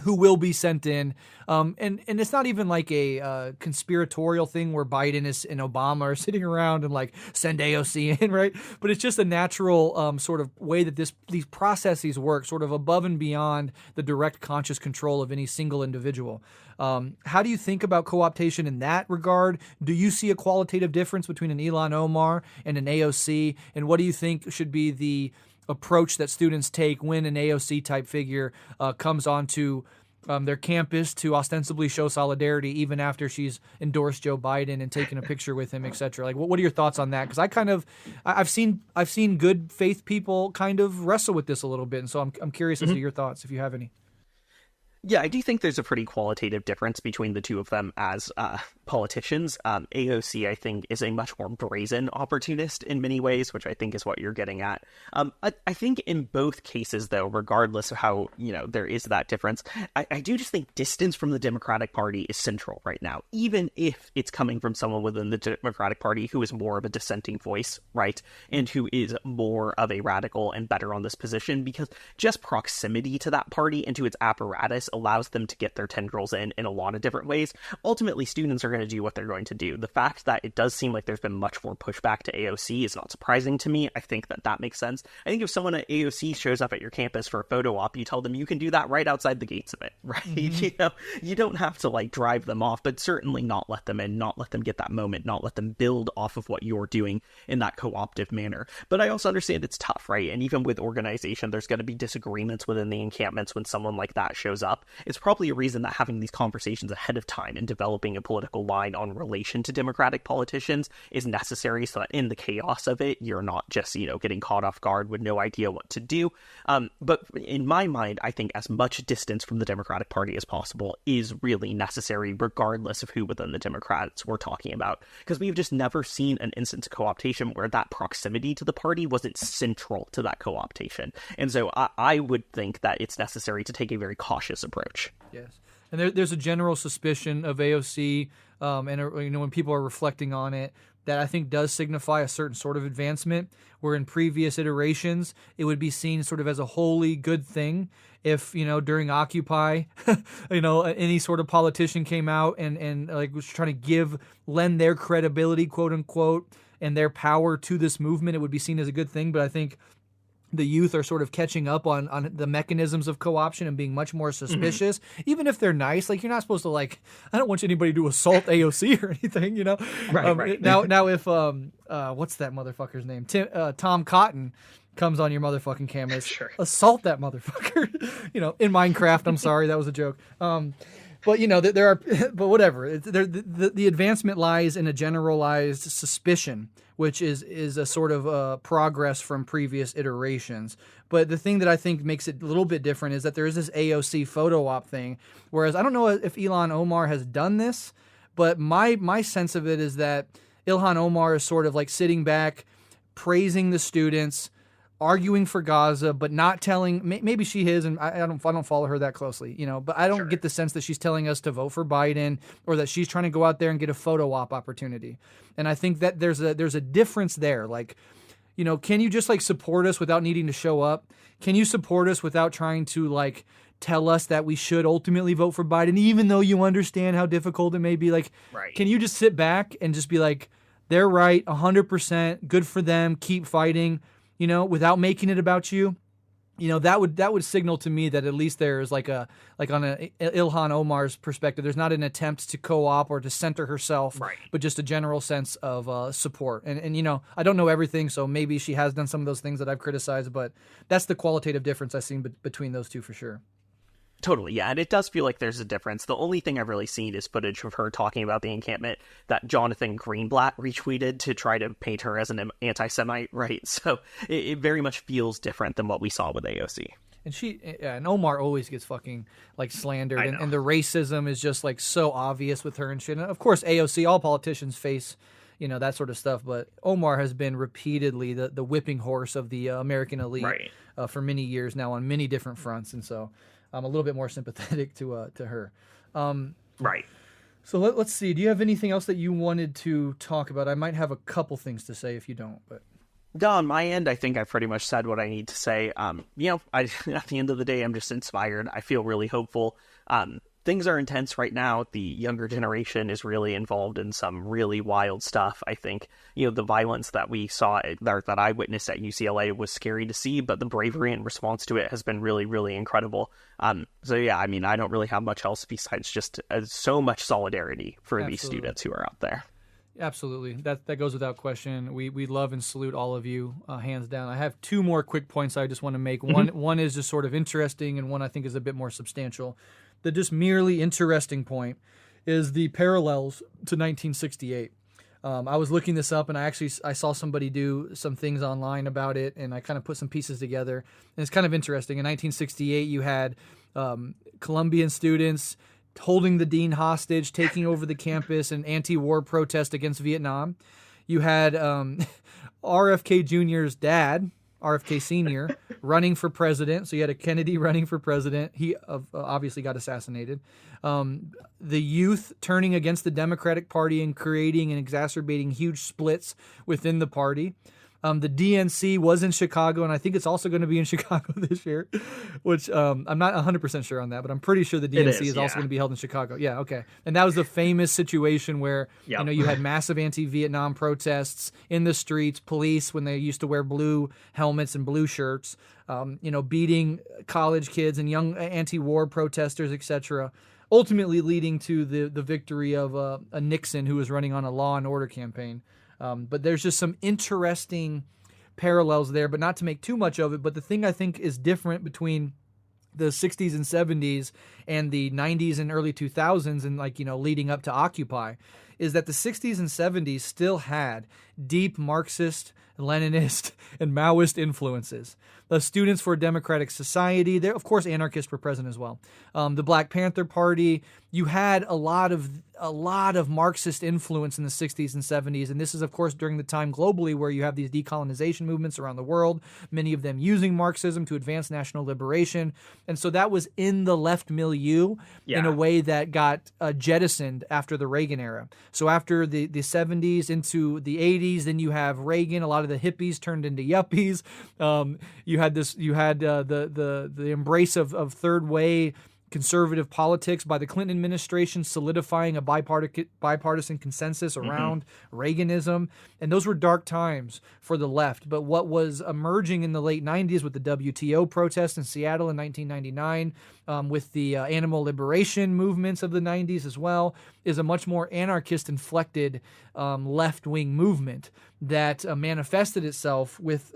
who will be sent in. And it's not even like a conspiratorial thing where Biden and Obama are sitting around and like send AOC in, right? But it's just a natural sort of way that these processes work, sort of above and beyond the direct conscious control of any single individual. How do you think about co-optation in that regard? Do you see a qualitative difference between an Ilhan Omar and an AOC? And what do you think should be the approach that students take when an AOC type figure comes onto their campus to ostensibly show solidarity, even after she's endorsed Joe Biden and taken a picture with him, etc.? Like, what are your thoughts on that? Because I've seen good faith people kind of wrestle with this a little bit, and so I'm curious as to your thoughts, if you have any. Yeah, I do think there's a pretty qualitative difference between the two of them as politicians. AOC, I think, is a much more brazen opportunist in many ways, which I think is what you're getting at. I think in both cases, though, regardless of how, there is that difference, I do just think distance from the Democratic Party is central right now, even if it's coming from someone within the Democratic Party who is more of a dissenting voice, right, and who is more of a radical and better on this position, because just proximity to that party and to its apparatus allows them to get their tendrils in a lot of different ways. Ultimately, students are going to do what they're going to do. The fact that it does seem like there's been much more pushback to AOC is not surprising to me. I think that makes sense. I think if someone at AOC shows up at your campus for a photo op, you tell them you can do that right outside the gates of it, right? Mm-hmm. You don't have to like drive them off, but certainly not let them in, not let them get that moment, not let them build off of what you're doing in that co-optive manner. But I also understand it's tough, right? And even with organization, there's going to be disagreements within the encampments when someone like that shows up. It's probably a reason that having these conversations ahead of time and developing a political line on relation to Democratic politicians is necessary, so that in the chaos of it, you're not just, getting caught off guard with no idea what to do. But in my mind, I think as much distance from the Democratic Party as possible is really necessary, regardless of who within the Democrats we're talking about. Because we've just never seen an instance of co-optation where that proximity to the party wasn't central to that co-optation. And so I would think that it's necessary to take a very cautious approach. Yes. And there's a general suspicion of AOC, and when people are reflecting on it, that I think does signify a certain sort of advancement, where in previous iterations, it would be seen sort of as a wholly good thing if, during Occupy, any sort of politician came out and like was trying to lend their credibility, quote unquote, and their power to this movement, it would be seen as a good thing. But I think the youth are sort of catching up on the mechanisms of co-option and being much more suspicious, even if they're nice. Like, you're not supposed to, I don't want anybody to assault AOC or anything, Right. Now if, what's that motherfucker's name? Tom Cotton comes on your motherfucking campus, Sure. Assault that motherfucker, in Minecraft. I'm sorry, that was a joke. But, there are, but whatever. The advancement lies in a generalized suspicion, which is a sort of progress from previous iterations. But the thing that I think makes it a little bit different is that there is this AOC photo op thing, whereas I don't know if Ilhan Omar has done this, but my sense of it is that Ilhan Omar is sort of like sitting back, praising the students, arguing for Gaza, but not telling. Maybe she is, and I don't follow her that closely, But I don't get the sense that she's telling us to vote for Biden, or that she's trying to go out there and get a photo op opportunity. And I think that there's a difference there. Like, can you just support us without needing to show up? Can you support us without trying to tell us that we should ultimately vote for Biden, even though you understand how difficult it may be? Right. Can you just sit back and just be like, they're right, 100%, good for them, keep fighting, without making it about you? That would signal to me that at least there's on a Ilhan Omar's perspective, there's not an attempt to co-op or to center herself, right, but just a general sense of support. And I don't know everything, so maybe she has done some of those things that I've criticized, but that's the qualitative difference I've seen between those two for sure. Totally, yeah, and it does feel like there's a difference. The only thing I've really seen is footage of her talking about the encampment that Jonathan Greenblatt retweeted to try to paint her as an anti-Semite, right? So it very much feels different than what we saw with AOC. And Omar always gets fucking slandered, and the racism is just so obvious with her and shit. And of course, AOC, all politicians face that sort of stuff, but Omar has been repeatedly the whipping horse of the American elite, right, for many years now on many different fronts, and so I'm a little bit more sympathetic to her. Right. So let's see. Do you have anything else that you wanted to talk about? I might have a couple things to say if you don't, but On my end, I think I've pretty much said what I need to say. At the end of the day, I'm just inspired. I feel really hopeful. Things are intense right now. The younger generation is really involved in some really wild stuff. I think, the violence that we saw, that I witnessed at UCLA was scary to see, but the bravery in response to it has been really, really incredible. I don't really have much else besides just so much solidarity for these students who are out there. Absolutely. That goes without question. We love and salute all of you, hands down. I have two more quick points I just want to make. One is just sort of interesting, and one I think is a bit more substantial. The just merely interesting point is the parallels to 1968. I was looking this up, and I saw somebody do some things online about it, and I kind of put some pieces together. And it's kind of interesting. In 1968, you had Colombian students holding the dean hostage, taking over the campus, and anti-war protest against Vietnam. You had RFK Jr.'s dad, RFK Sr., running for president. So you had a Kennedy running for president. He obviously got assassinated. The youth turning against the Democratic Party and creating and exacerbating huge splits within the party. The DNC was in Chicago, and I think it's also going to be in Chicago this year, which I'm not 100% sure on that, but I'm pretty sure the DNC is also going to be held in Chicago. Yeah, okay. And that was the famous situation where you had massive anti-Vietnam protests in the streets, police, when they used to wear blue helmets and blue shirts, beating college kids and young anti-war protesters, etc., ultimately leading to the victory of a Nixon who was running on a law and order campaign. But there's just some interesting parallels there, but not to make too much of it. But the thing I think is different between the 60s and 70s and the 90s and early 2000s and leading up to Occupy is that the 60s and 70s still had deep Marxist, Leninist, and Maoist influences. The Students for a Democratic Society, there, of course, anarchists were present as well. The Black Panther Party, you had a lot of Marxist influence in the 60s and 70s, and this is, of course, during the time globally where you have these decolonization movements around the world, many of them using Marxism to advance national liberation, and so that was in the left milieu in a way that got jettisoned after the Reagan era. So after the 70s into the 80s, then you have Reagan, a lot of the hippies turned into yuppies. You had the embrace of third way conservative politics by the Clinton administration, solidifying a bipartisan consensus around Reaganism. And those were dark times for the left. But what was emerging in the late 90s with the WTO protests in Seattle in 1999, with the animal liberation movements of the 90s as well, is a much more anarchist-inflected left-wing movement that manifested itself with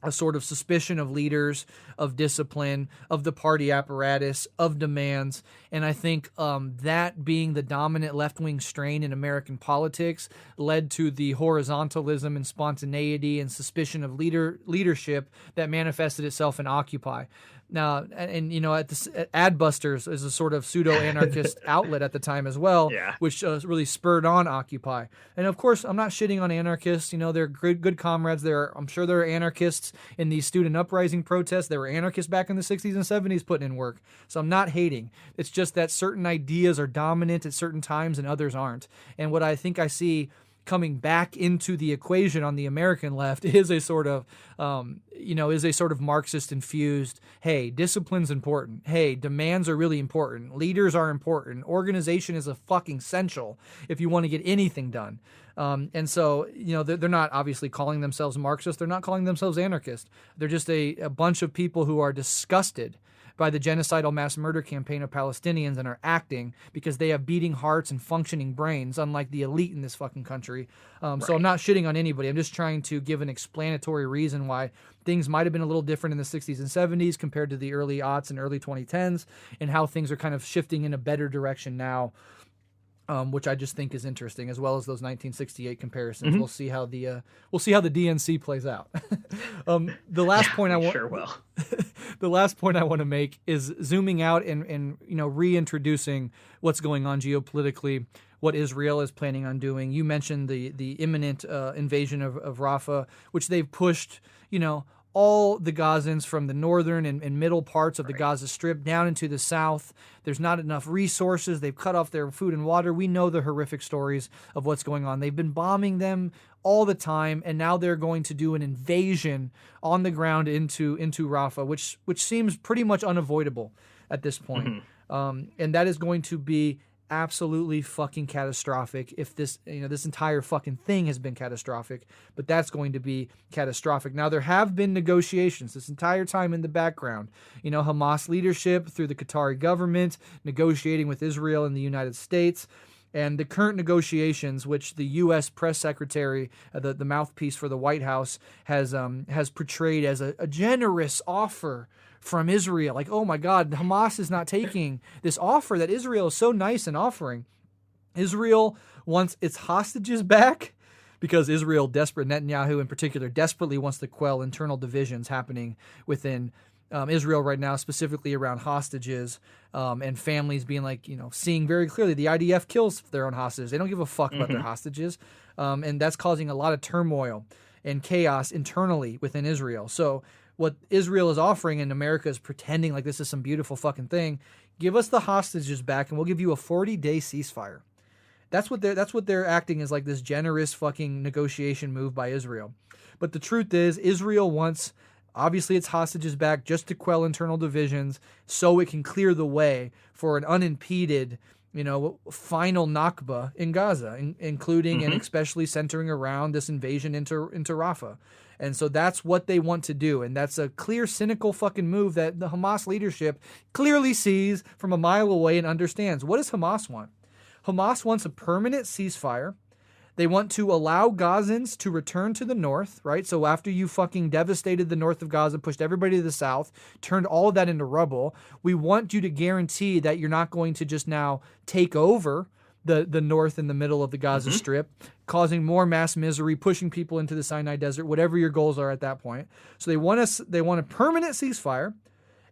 a sort of suspicion of leaders, of discipline, of the party apparatus, of demands. And I think that being the dominant left-wing strain in American politics led to the horizontalism and spontaneity and suspicion of leadership that manifested itself in Occupy. Now, and at Adbusters is a sort of pseudo-anarchist outlet at the time as well, which really spurred on Occupy. And of course, I'm not shitting on anarchists. They're good comrades. I'm sure there are anarchists in these student uprising protests. There were anarchists back in the 60s and 70s putting in work. So I'm not hating. It's just that certain ideas are dominant at certain times and others aren't. And what I think I see coming back into the equation on the American left is a sort of, Marxist infused, hey, discipline's important. Hey, demands are really important. Leaders are important. Organization is a fucking essential if you want to get anything done. And so, they're not obviously calling themselves Marxist. They're not calling themselves anarchist. They're just a bunch of people who are disgusted by the genocidal mass murder campaign of Palestinians and are acting because they have beating hearts and functioning brains, unlike the elite in this fucking country. So I'm not shitting on anybody. I'm just trying to give an explanatory reason why things might have been a little different in the 60s and 70s compared to the early aughts and early 2010s, and how things are kind of shifting in a better direction now. Which I just think is interesting, as well as those 1968 comparisons. We'll see how the DNC plays out. The last point the last point I want to make is zooming out and reintroducing what's going on geopolitically, what Israel is planning on doing. You mentioned the imminent invasion of Rafah, which they've pushed all the Gazans from the northern and middle parts of the Gaza Strip down into the south. There's not enough resources. They've cut off their food and water. We know the horrific stories of what's going on. They've been bombing them all the time, and now they're going to do an invasion on the ground into Rafah, which seems pretty much unavoidable at this point. And that is going to be absolutely fucking catastrophic if this entire fucking thing has been catastrophic, but that's going to be catastrophic. Now, there have been negotiations this entire time in the background. Hamas leadership through the Qatari government negotiating with Israel and the United States. And the current negotiations, which the U.S. press secretary, the mouthpiece for the White House, has portrayed as a generous offer from Israel. Like, oh my God, Hamas is not taking this offer that Israel is so nice in offering. Israel wants its hostages back because Israel, Netanyahu in particular, desperately wants to quell internal divisions happening within Israel right now, specifically around hostages and families being like, seeing very clearly the IDF kills their own hostages. They don't give a fuck about their hostages. And that's causing a lot of turmoil and chaos internally within Israel. So what Israel is offering and America is pretending like this is some beautiful fucking thing, give us the hostages back and we'll give you a 40-day ceasefire. That's what they're acting as, like this generous fucking negotiation move by Israel. But the truth is, Israel wants obviously its hostages back just to quell internal divisions so it can clear the way for an unimpeded, final Nakba in Gaza, including and especially centering around this invasion into Rafah. And so that's what they want to do. And that's a clear, cynical fucking move that the Hamas leadership clearly sees from a mile away and understands. What does Hamas want? Hamas wants a permanent ceasefire. They want to allow Gazans to return to the north, right? So after you fucking devastated the north of Gaza, pushed everybody to the south, turned all of that into rubble, we want you to guarantee that you're not going to just now take over the north and the middle of the Gaza Strip, causing more mass misery, pushing people into the Sinai Desert, whatever your goals are at that point. So they want a permanent ceasefire,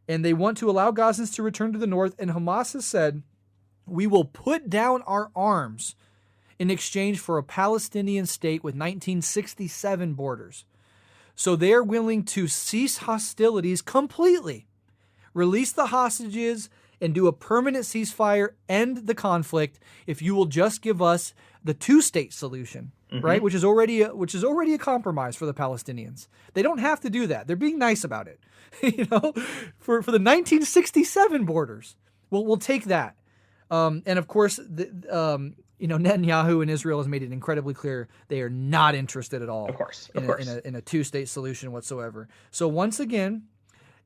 and they want to allow Gazans to return to the north. And Hamas has said, we will put down our arms in exchange for a Palestinian state with 1967 borders. So they're willing to cease hostilities completely, release the hostages, and do a permanent ceasefire, end the conflict, if you will just give us the two-state solution, right? Which is already a compromise for the Palestinians. They don't have to do that. They're being nice about it, for the 1967 borders. We'll take that. And of course, Netanyahu and Israel has made it incredibly clear they are not interested at all. Of course. In a two-state solution whatsoever. So once again,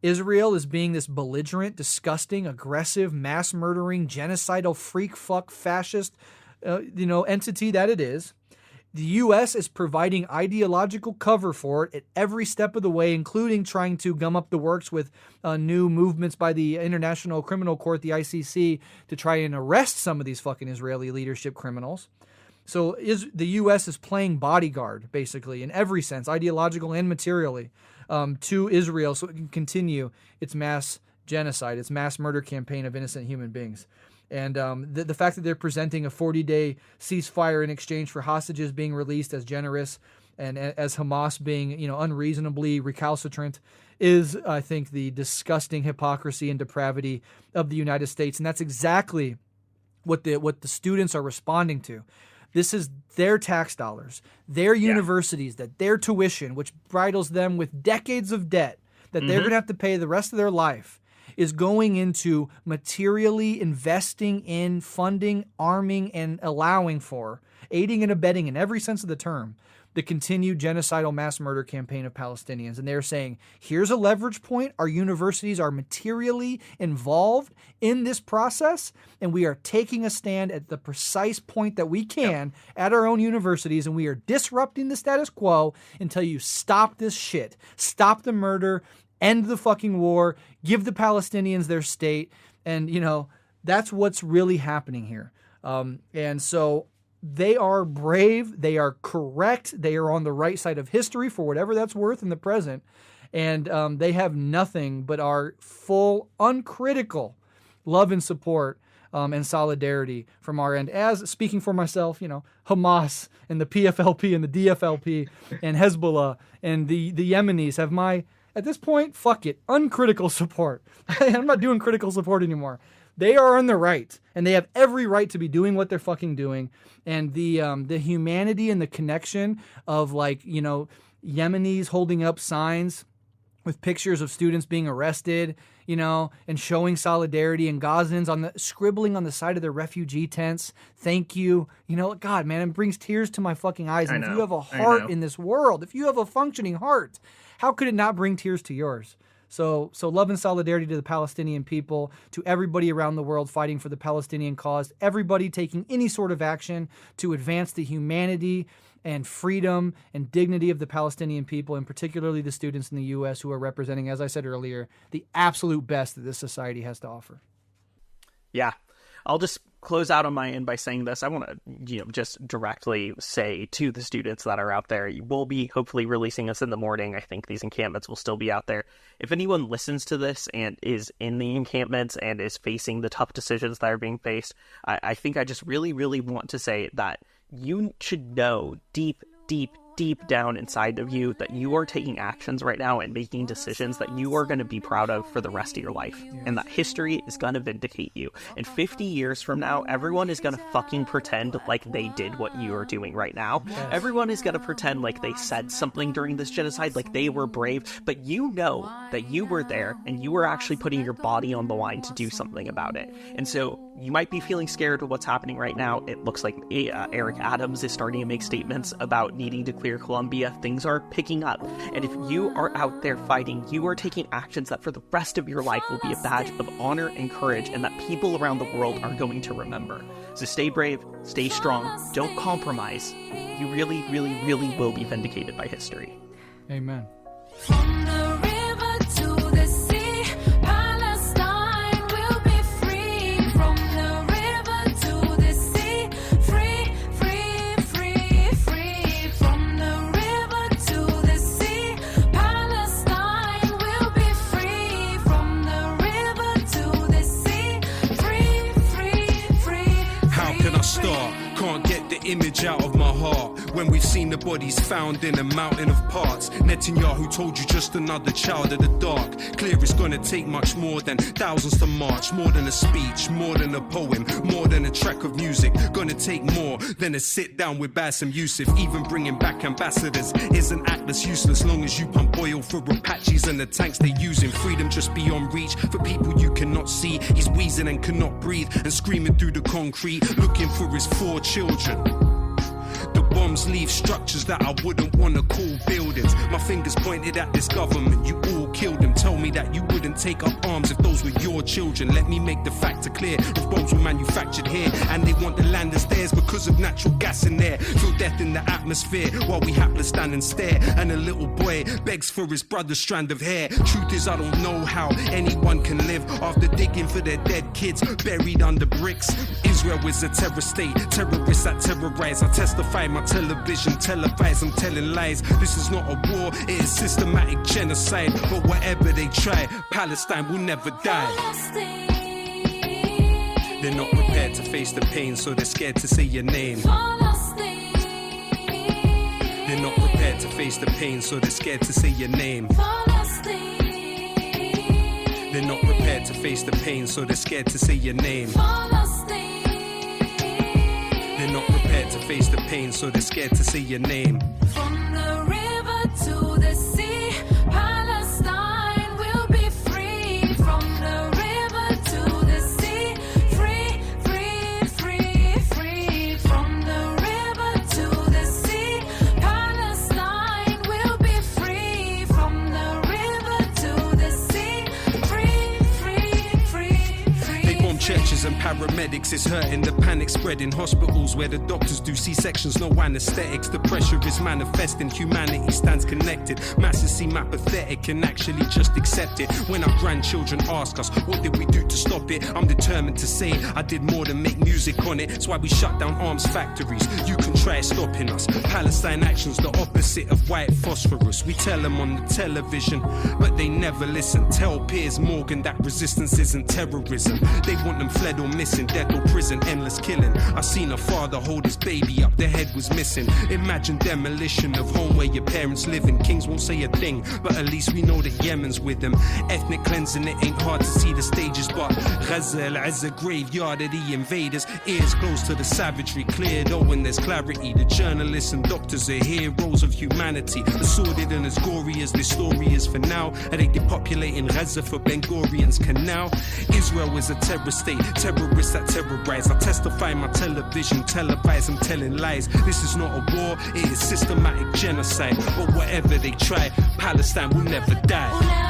Israel is being this belligerent, disgusting, aggressive, mass-murdering, genocidal, freak, fuck, fascist, entity that it is. The U.S. is providing ideological cover for it at every step of the way, including trying to gum up the works with new movements by the International Criminal Court, the ICC, to try and arrest some of these fucking Israeli leadership criminals. So the U.S. is playing bodyguard, basically, in every sense, ideological and materially, to Israel so it can continue its mass genocide, its mass murder campaign of innocent human beings. And the fact that they're presenting a 40-day ceasefire in exchange for hostages being released as generous and as Hamas being, unreasonably recalcitrant is, I think, the disgusting hypocrisy and depravity of the United States. And that's exactly what the students are responding to. This is their tax dollars, their universities, their tuition, which bridles them with decades of debt that they're going to have to pay the rest of their life, is going into materially investing in, funding, arming, and allowing for, aiding and abetting in every sense of the term, the continued genocidal mass murder campaign of Palestinians. And they're saying, here's a leverage point. Our universities are materially involved in this process, and we are taking a stand at the precise point that we can at our own universities, and we are disrupting the status quo until you stop this shit, stop the murder, end the fucking war, give the Palestinians their state. And, that's what's really happening here. And so they are brave. They are correct. They are on the right side of history for whatever that's worth in the present. And they have nothing but our full, uncritical love and support and solidarity from our end. As, speaking for myself, Hamas and the PFLP and the DFLP and Hezbollah and the Yemenis have At this point, fuck it. Uncritical support. I'm not doing critical support anymore. They are on the right, and they have every right to be doing what they're fucking doing. And the humanity and the connection of, like, you know, Yemenis holding up signs with pictures of students being arrested, you know, and showing solidarity, and Gazans scribbling on the side of their refugee tents, thank you. You know, God, man, it brings tears to my fucking eyes. And if you have a heart in this world, if you have a functioning heart, how could it not bring tears to yours? So love and solidarity to the Palestinian people, to everybody around the world fighting for the Palestinian cause, everybody taking any sort of action to advance the humanity and freedom and dignity of the Palestinian people, and particularly the students in the U.S. who are representing, as I said earlier, the absolute best that this society has to offer. Yeah. I'll just close out on my end by saying this. I want to, just directly say to the students that are out there, we'll be hopefully releasing this in the morning. I think these encampments will still be out there. If anyone listens to this and is in the encampments and is facing the tough decisions that are being faced, I think I just really, really want to say that you should know deep down inside of you that you are taking actions right now and making decisions that you are going to be proud of for the rest of your life. And that history is going to vindicate you. And 50 years from now, everyone is going to fucking pretend like they did what you are doing right now. Yes. Everyone is going to pretend like they said something during this genocide, like they were brave. But you know that you were there and you were actually putting your body on the line to do something about it. And so you might be feeling scared of what's happening right now. It looks like Eric Adams is starting to make statements about needing to clear Colombia. Things are picking up. And if you are out there fighting, you are taking actions that for the rest of your life will be a badge of honor and courage, and that people around the world are going to remember. So stay brave, stay strong, don't compromise. You really, really, really will be vindicated by history. Amen. From the river to the sea, Palestine will be free. From the river to the sea, free, free, free, free. From the river to the sea, Palestine will be free. From the river to the sea, free, free, free. How can I start? Can't get the image out of my heart. When we've seen the bodies found in a mountain of parts. Netanyahu told you just another child of the dark. Clear it's gonna take much more than thousands to march. More than a speech, more than a poem, more than a track of music. Gonna take more than a sit down with Bassem Youssef. Even bringing back ambassadors is an act that's useless. Long as you pump oil for Apaches and the tanks they using. Freedom just beyond reach for people you cannot see. He's wheezing and cannot breathe and screaming through the concrete, looking for his 4 children. The bombs leave structures that I wouldn't want to call buildings. My fingers pointed at this government, you all killed them. Tell me that you wouldn't take up arms if those were your children. Let me make the factor clear. If bombs were manufactured here and they want the land as theirs because of natural gas in there, feel death in the atmosphere while we hapless stand and stare. And a little boy begs for his brother's strand of hair. Truth is I don't know how anyone can live after digging for their dead kids buried under bricks. Israel is a terror state, terrorists that terrorize. I testify my television televised, I'm telling lies. This is not a war, it is systematic genocide. But whatever they try, Palestine will never die. They're not prepared to face the pain, so they're scared to say your name. They're not prepared to face the pain, so they're scared to say your name. They're not prepared to face the pain, so they're scared to say your name. They're not prepared to face the pain, so they're scared to say your name. From the river to the sea, Palestine will be free. From the river to the sea, free, free, free, free. From the river to the sea, Palestine will be free. From the river to the sea, free, free, free, free. They bomb churches and paramedics, it's hurting. The panic spreading. Hospitals where the doctors do C-sections, no anesthetics. The pressure is manifesting, humanity stands connected. Masses seem apathetic and actually just accept it. When our grandchildren ask us, what did we do to stop it? I'm determined to say I did more than make music on it. It's why we shut down arms factories. You can try stopping us. Palestine action's the opposite of white phosphorus. We tell them on the television, but they never listen. Tell Piers Morgan that resistance isn't terrorism. They want them fled or missing. death or prison, endless killing. I seen a father hold his baby up, their head was missing. Imagine demolition of home where your parents living. Kings won't say a thing, but at least we know that Yemen's with them. Ethnic cleansing, it ain't hard to see the stages, but Gaza, Al-Azza, graveyard of the invaders. Ears close to the savagery, clear though when there's clarity. The journalists and doctors are heroes of humanity, as sordid and as gory as this story is for now. Are they depopulating Gaza for Ben Gurion's canal? Israel is a terror state, terrorists that terrorize. I testify my television, televise, I'm telling lies. This is not a war, it is systematic genocide. But whatever they try, Palestine will never die.